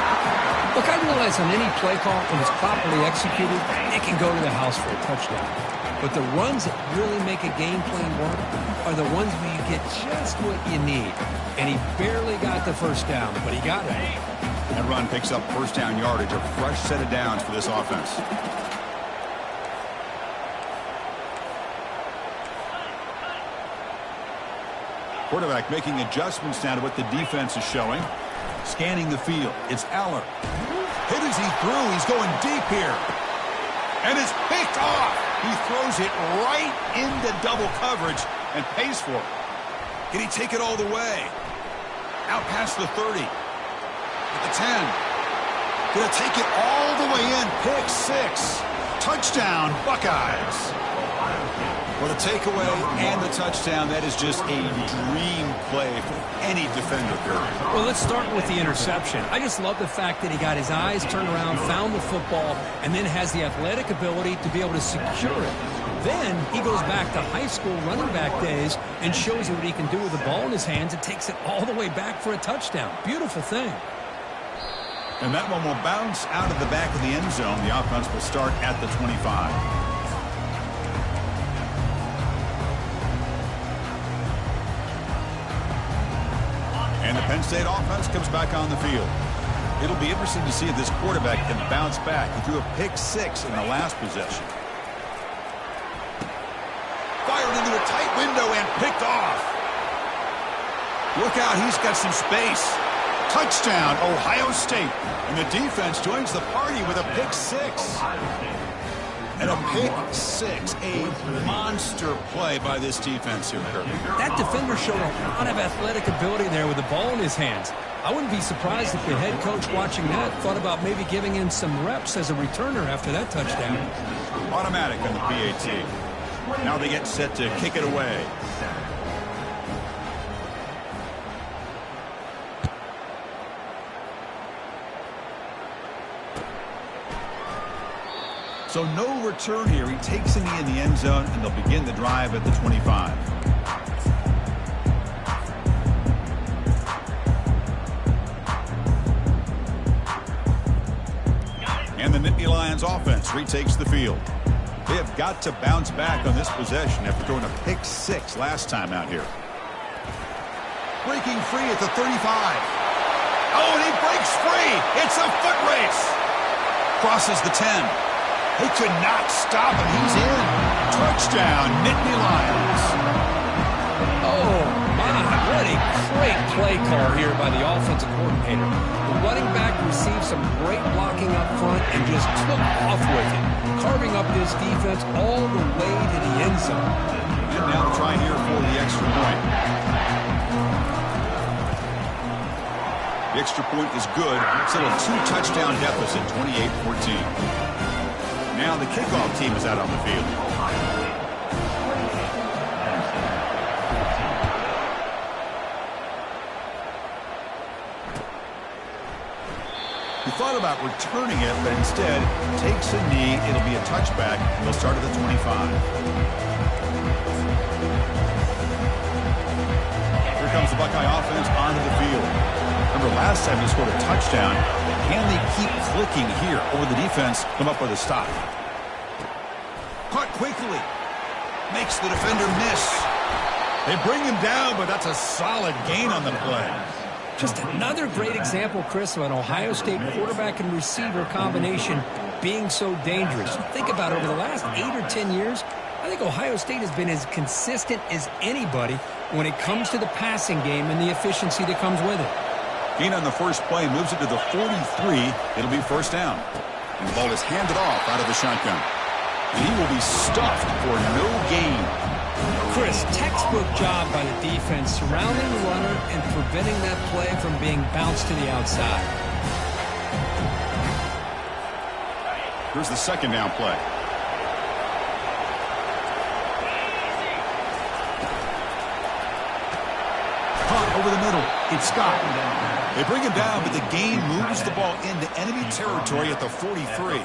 Look, I realize on any play call, when it's properly executed, it can go to the house for a touchdown. But the runs that really make a game plan work are the ones where you get just what you need. And he barely got the first down, but he got it. That run picks up first down yardage, a fresh set of downs for this offense. Quarterback making adjustments now to what the defense is showing. Scanning the field. It's Aller. Hit as he threw. He's going deep here. And it's picked off. He throws it right into double coverage and pays for it. Can he take it all the way? Out past the 30. At the 10. Gonna take it all the way in. Pick 6. Touchdown, Buckeyes. Well, the takeaway and the touchdown, that is just a dream play for any defender, Curry. Well, let's start with the interception. I just love the fact that he got his eyes turned around, found the football, and then has the athletic ability to be able to secure it. Then he goes back to high school running back days and shows you what he can do with the ball in his hands and takes it all the way back for a touchdown. Beautiful thing. And that one will bounce out of the back of the end zone. The offense will start at the 25. And the Penn State offense comes back on the field. It'll be interesting to see if this quarterback can bounce back. He threw a pick 6 in the last possession. Fired into a tight window and picked off. Look out, he's got some space. Touchdown, Ohio State. And the defense joins the party with a pick 6. And a pick 6, a monster play by this defense here, Kirby. That defender showed a lot of athletic ability there with the ball in his hands. I wouldn't be surprised if the head coach watching that thought about maybe giving him some reps as a returner after that touchdown. Automatic on the PAT. Now they get set to kick it away. So no return here. He takes a knee in the end zone, and they'll begin the drive at the 25. And the Nittany Lions offense retakes the field. They have got to bounce back on this possession after throwing a pick 6 last time out here. Breaking free at the 35. Oh, and he breaks free. It's a foot race. Crosses the 10. They could not stop him. He's in. Touchdown, Nittany Lions. Oh, my. What a great play call here by the offensive coordinator. The running back received some great blocking up front and just took off with it, carving up this defense all the way to the end zone. And now the try here for the extra point. The extra point is good. Still a 2-touchdown deficit, 28-14. Now the kickoff team is out on the field. He thought about returning it, but instead takes a knee. It'll be a touchback, and they'll start at the 25. Here comes the Buckeye offense onto the field. Remember last time they scored a touchdown. Can they keep clicking here, or will the defense come up with a stop? Caught quickly. Makes the defender miss. They bring him down, but that's a solid gain on the play. Just another great example, Chris, of an Ohio State quarterback and receiver combination being so dangerous. Think about it, over the last 8 or 10 years, I think Ohio State has been as consistent as anybody when it comes to the passing game and the efficiency that comes with it. Gain on the first play moves it to the 43. It'll be first down. And the ball is handed off out of the shotgun. And he will be stuffed for no gain. Chris, textbook job by the defense surrounding the runner and preventing that play from being bounced to the outside. Here's the second down play. Caught over the middle. It's Scott. They bring him down, but the gain moves the ball into enemy territory at the 43.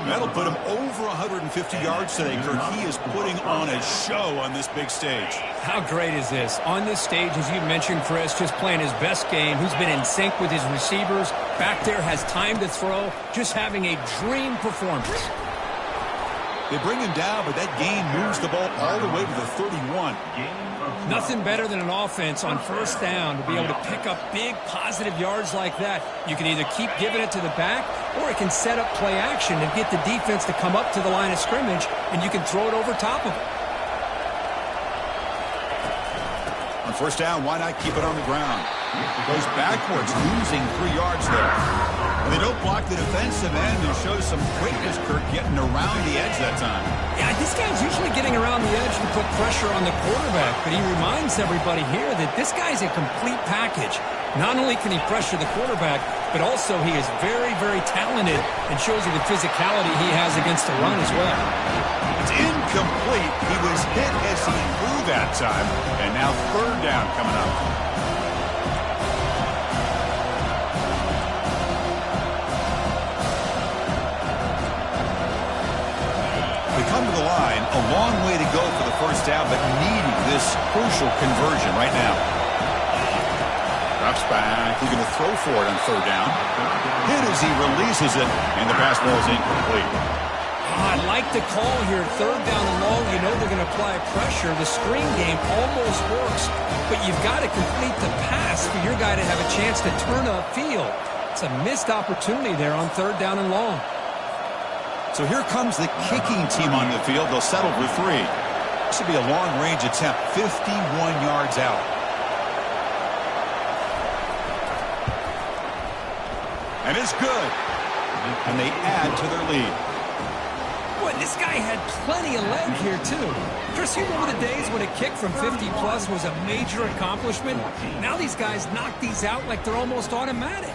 That'll put him over 150 yards today, Kirk. He is putting on a show on this big stage. How great is this? On this stage, as you mentioned, Chris, just playing his best game. He's been in sync with his receivers. Back there, has time to throw. Just having a dream performance. They bring him down, but that gain moves the ball all the way to the 31. Nothing better than an offense on first down to be able to pick up big positive yards like that. You can either keep giving it to the back, or it can set up play action and get the defense to come up to the line of scrimmage, and you can throw it over top of it. On first down, why not keep it on the ground? Goes backwards, losing 3 yards there. And they don't block the defensive end and shows some quickness, Kirk, getting around the edge that time. Yeah, this guy's usually getting around the edge to put pressure on the quarterback, but he reminds everybody here that this guy's a complete package. Not only can he pressure the quarterback, but also he is very, very talented and shows you the physicality he has against the run as well. It's incomplete. He was hit as he threw that time, and now third down coming up. They come to the line, a long way to go for the first down, but needing this crucial conversion right now. Drops back. He's going to throw for it on third down. Hit as he releases it, and the pass ball is incomplete. I like the call here. Third down and long, you know they're going to apply pressure. The screen game almost works, but you've got to complete the pass for your guy to have a chance to turn upfield. It's a missed opportunity there on third down and long. So here comes the kicking team on the field. They'll settle for 3. This will be a long-range attempt, 51 yards out. And it's good. And they add to their lead. Boy, this guy had plenty of leg here, too. Chris, you remember the days when a kick from 50-plus was a major accomplishment? Now these guys knock these out like they're almost automatic.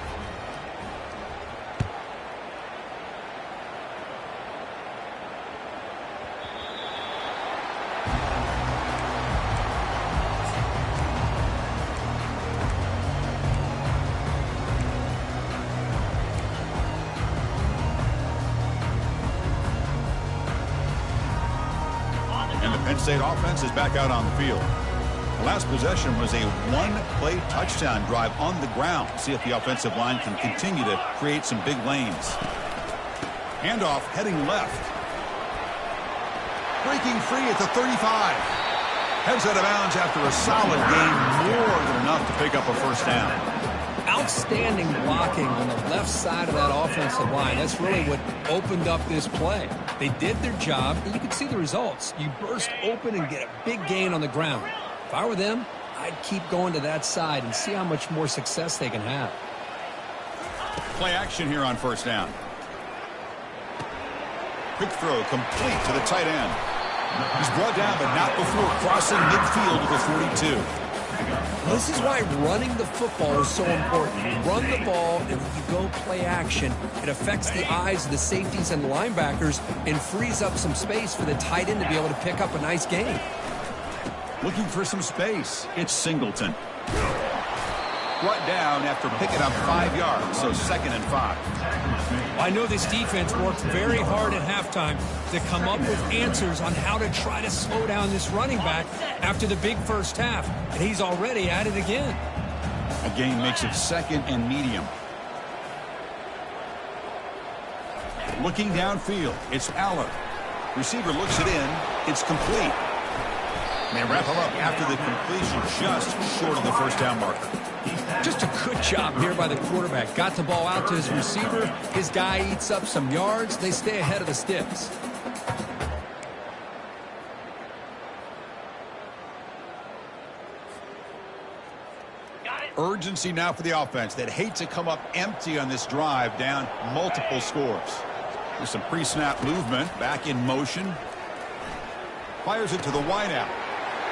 Penn State offense is back out on the field. The last possession was a one-play touchdown drive on the ground. See if the offensive line can continue to create some big lanes. Handoff heading left. Breaking free at the 35. Heads out of bounds after a solid gain, more than enough to pick up a first down. Outstanding blocking on the left side of that offensive line. That's really what opened up this play. They did their job, and you can see the results. You burst open and get a big gain on the ground. If I were them, I'd keep going to that side and see how much more success they can have. Play action here on first down. Quick throw complete to the tight end. He's brought down, but not before crossing midfield to the 42. This is why running the football is so important. You run the ball, and when you go play action, it affects the eyes of the safeties and linebackers and frees up some space for the tight end to be able to pick up a nice gain. Looking for some space. It's Singleton. Brought down after picking up 5 yards, so 2nd and 5. I know this defense worked very hard at halftime to come up with answers on how to try to slow down this running back after the big first half, and he's already at it again. A gain makes it 2nd and medium. Looking downfield, it's Aller. Receiver looks it in. It's complete. And they wrap him up after the completion, just short of the first down marker. Just a good job here by the quarterback. Got the ball out to his receiver. His guy eats up some yards. They stay ahead of the sticks. Urgency now for the offense that hate to come up empty on this drive, down multiple scores. There's some pre-snap movement, back in motion. Fires it to the wideout.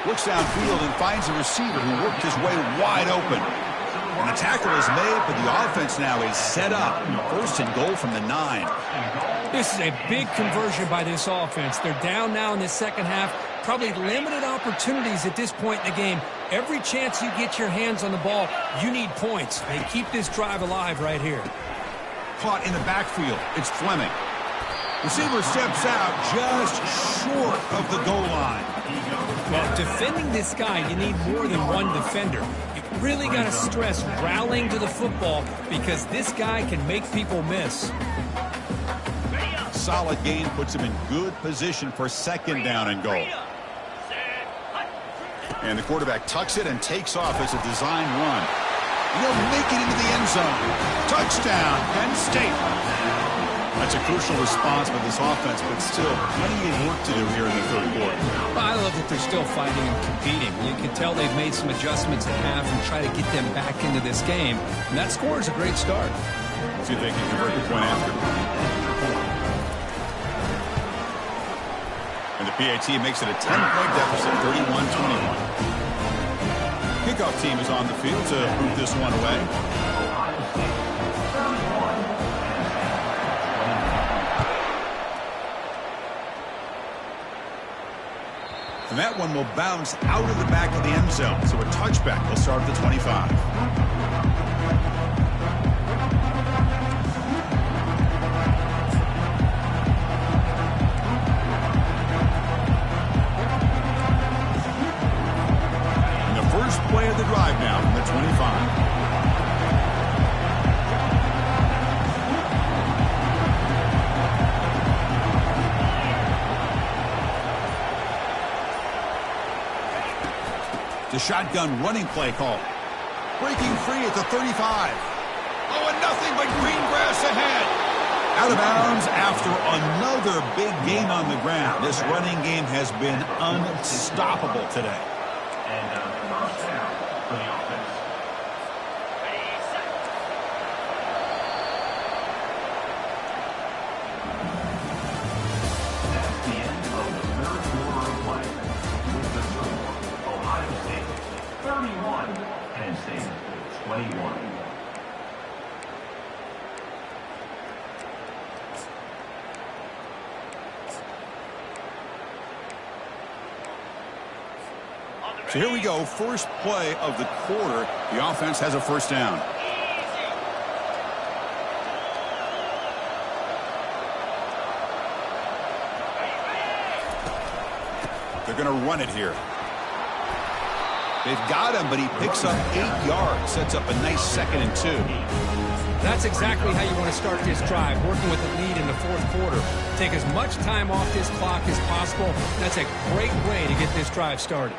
Looks downfield and finds a receiver who worked his way wide open. And the tackle is made, but the offense now is set up. 1st and goal from the 9. This is a big conversion by this offense. They're down now in the second half. Probably limited opportunities at this point in the game. Every chance you get your hands on the ball, you need points. They keep this drive alive right here. Caught in the backfield. It's Fleming. Receiver steps out just short of the goal line. Well, defending this guy, you need more than one defender. You really got to stress rallying to the football because this guy can make people miss. Solid gain puts him in good position for 2nd down and goal. And the quarterback tucks it and takes off as a design run. He'll make it into the end zone. Touchdown, Penn State. That's a crucial response for this offense, but still plenty of work to do here in the third quarter. I love that they're still fighting and competing. You can tell they've made some adjustments at half and try to get them back into this game. And that score is a great start. See if they can convert the point after. And the PAT makes it a 10-point deficit, 31-21. Kickoff team is on the field to move this one away. And that one will bounce out of the back of the end zone. So a touchback will start at the 25. And the first play of the drive now from the 25. The shotgun running play call. Breaking free at the 35. Oh, and nothing but green grass ahead. Out of bounds after another big gain on the ground. This running game has been unstoppable today. And first down for the offense. That's the end of the third quarter of play. With the score, Ohio State 31, Penn State 21. So here we go. First play of the quarter. The offense has a first down. They're going to run it here. They've got him, but he picks up 8 yards. Sets up a nice 2nd and 2. That's exactly how you want to start this drive, working with the lead in the fourth quarter. Take as much time off this clock as possible. That's a great way to get this drive started.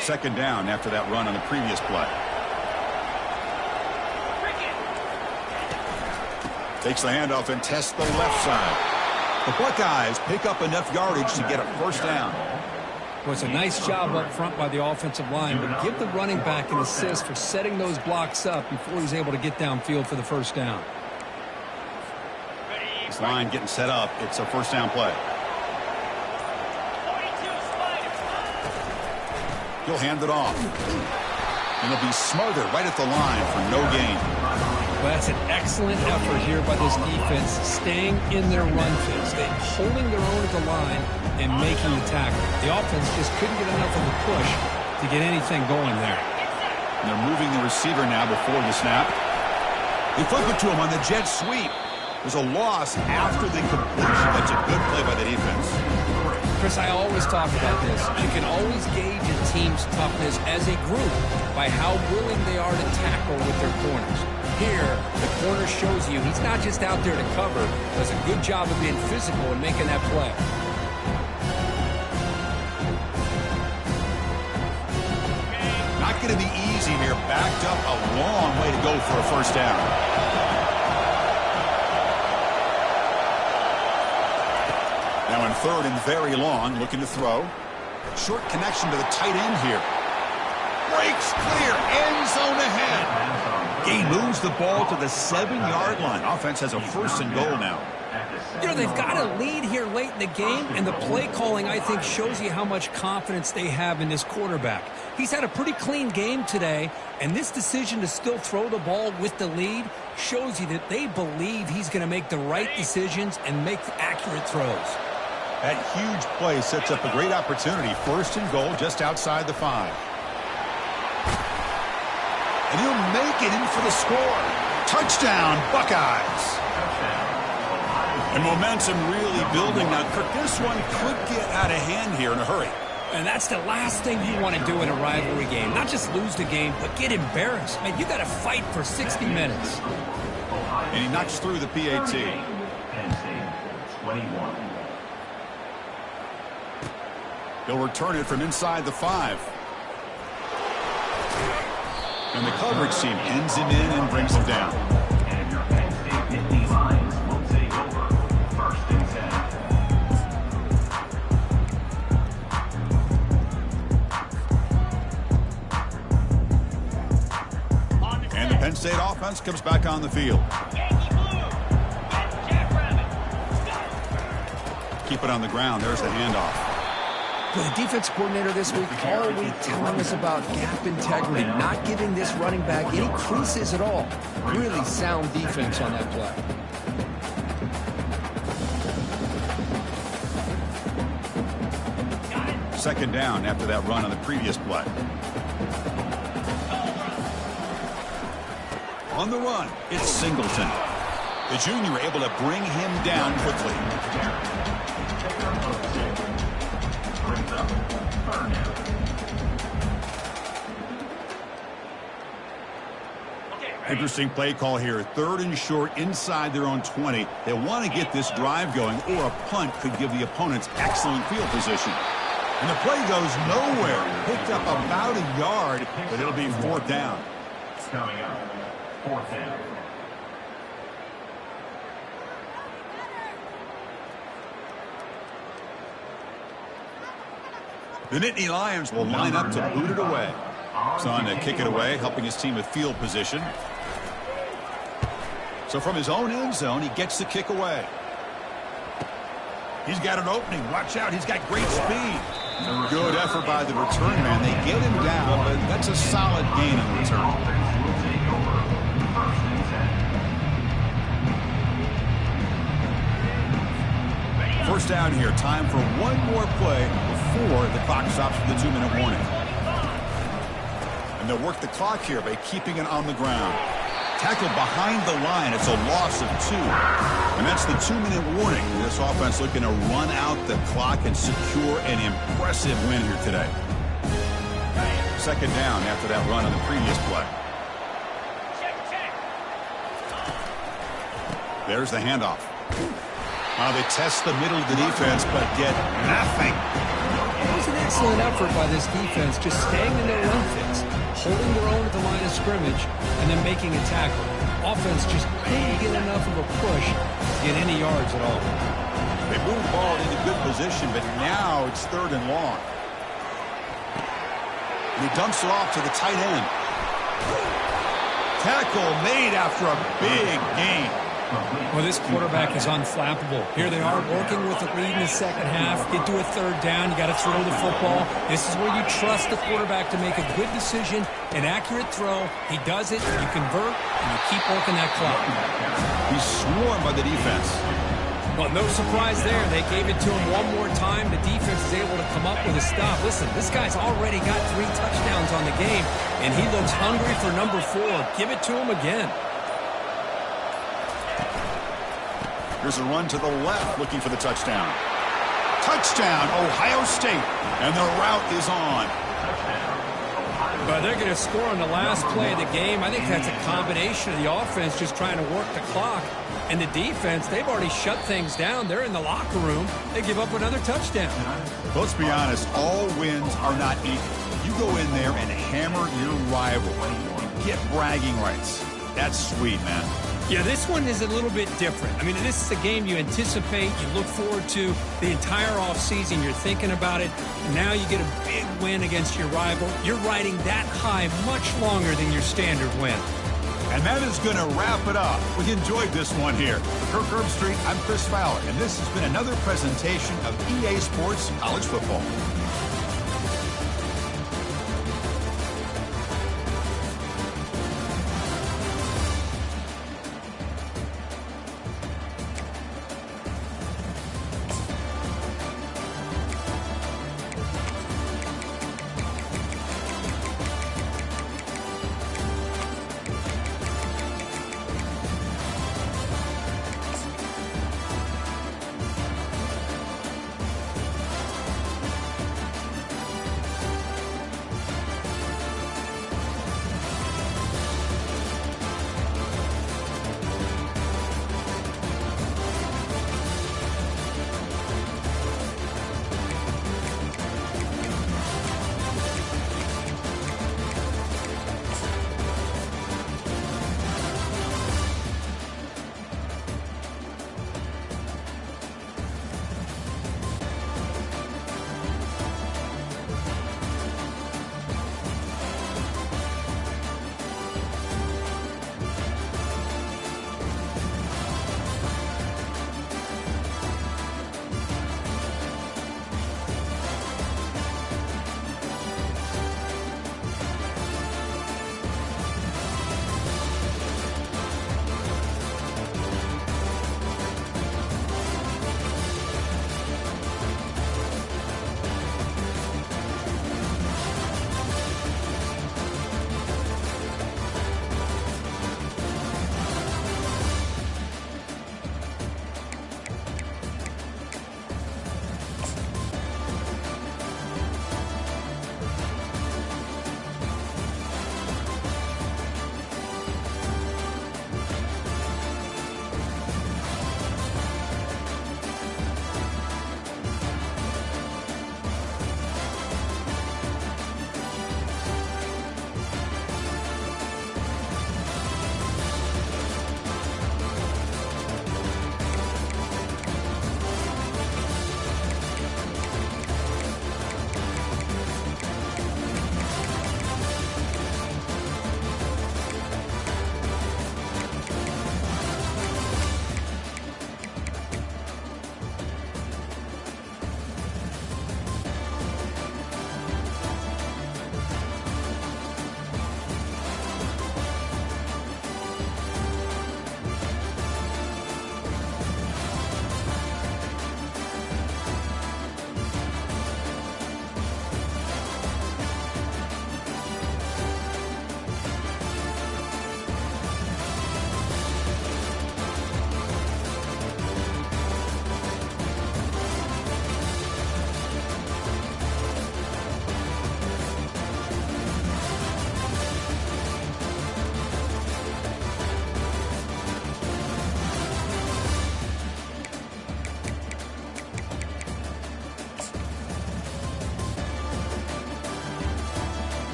Second down after that run on the previous play. Takes the handoff and tests the left side. The Buckeyes pick up enough yardage to get a first down. Well, it's a nice job up front by the offensive line, but give the running back an assist for setting those blocks up before he's able to get downfield for the first down. This line getting set up. It's a first down play. He'll hand it off. And he'll be smothered right at the line for no gain. Well, that's an excellent effort here by this defense, staying in their run phase. They're holding their own at the line and making the tackle. The offense just couldn't get enough of a push to get anything going there. And they're moving the receiver now before the snap. They flip it to him on the jet sweep. There's a loss after the completion. That's a good play by the defense. Chris, I always talk about this. You can always gauge a team's toughness as a group by how willing they are to tackle with their corners. Here, the corner shows you he's not just out there to cover, does a good job of being physical and making that play. Not going to be easy here. Backed up a long way to go for a first down. Now in third and very long, looking to throw. Short connection to the tight end here. Breaks clear, end zone ahead. He moves the ball to the 7-yard line. Offense has a first and goal now. You know, they've got a lead here late in the game, and the play calling, I think, shows you how much confidence they have in this quarterback. He's had a pretty clean game today, and this decision to still throw the ball with the lead shows you that they believe he's going to make the right decisions and make accurate throws. That huge play sets up a great opportunity. First and goal just outside the 5. And he'll make it in for the score. Touchdown, Buckeyes. And momentum really building now. Kirk, this one could get out of hand here in a hurry. And that's the last thing you want to do in a rivalry game. Not just lose the game, but get embarrassed. Man, you got to fight for 60 minutes. And he knocks through the PAT. Penn State 21. He'll return it from inside the 5. And the coverage team ends him in and brings him down. And your Penn State Nittany Lions will take over. 1st and 10. And the Penn State offense comes back on the field. Keep it on the ground. There's the handoff. Well, the defense coordinator this week all week telling us about gap integrity, not giving this running back any creases at all. Really sound defense on that play. Second down after that run on the previous play. On the run, it's Singleton. The junior able to bring him down quickly. Interesting play call here. 3rd and short inside their own 20. They want to get this drive going, or a punt could give the opponents excellent field position. And the play goes nowhere. Picked up about a yard, but it'll be 4th down. Coming up, 4th down. The Nittany Lions will line up to boot it away. Son to kick it away, helping his team with field position. So from his own end zone, he gets the kick away. He's got an opening. Watch out. He's got great speed. Good effort by the return man. They get him down, but that's a solid gain in return. First down here. Time for one more play before the clock stops for the 2-minute warning. And they'll work the clock here by keeping it on the ground. Tackled behind the line. It's a loss of 2. And that's the 2-minute warning. This offense looking to run out the clock and secure an impressive win here today. Second down after that run on the previous play. There's the handoff. They test the middle of the defense, but get nothing. It was an excellent effort by this defense, just staying in their run fits, holding their own at the line of scrimmage, and then making a tackle. Offense just couldn't get enough of a push to get any yards at all. They moved the ball into good position, but now it's 3rd and long. And he dumps it off to the tight end. Tackle made after a big gain. Well, this quarterback is unflappable. Here they are working with the lead in the second half. Get to a 3rd down. You got to throw the football. This is where you trust the quarterback to make a good decision, an accurate throw. He does it, you convert, and you keep working that clock. He's swarmed by the defense. Well, no surprise there. They gave it to him one more time. The defense is able to come up with a stop. Listen, this guy's already got 3 touchdowns on the game, and he looks hungry for number 4. Give it to him again. Here's a run to the left, looking for the touchdown. Touchdown, Ohio State. And the route is on. But they're going to score on the last play of the game. I think that's a combination of the offense just trying to work the clock. And the defense, they've already shut things down. They're in the locker room. They give up another touchdown. Well, let's be honest, all wins are not equal. You go in there and hammer your rival and get bragging rights. That's sweet, man. Yeah, this one is a little bit different. I mean, this is a game you anticipate, you look forward to the entire offseason. You're thinking about it. Now you get a big win against your rival. You're riding that high much longer than your standard win. And that is going to wrap it up. We enjoyed this one here. For Kirk Herbstreit, I'm Chris Fowler, and this has been another presentation of EA Sports College Football.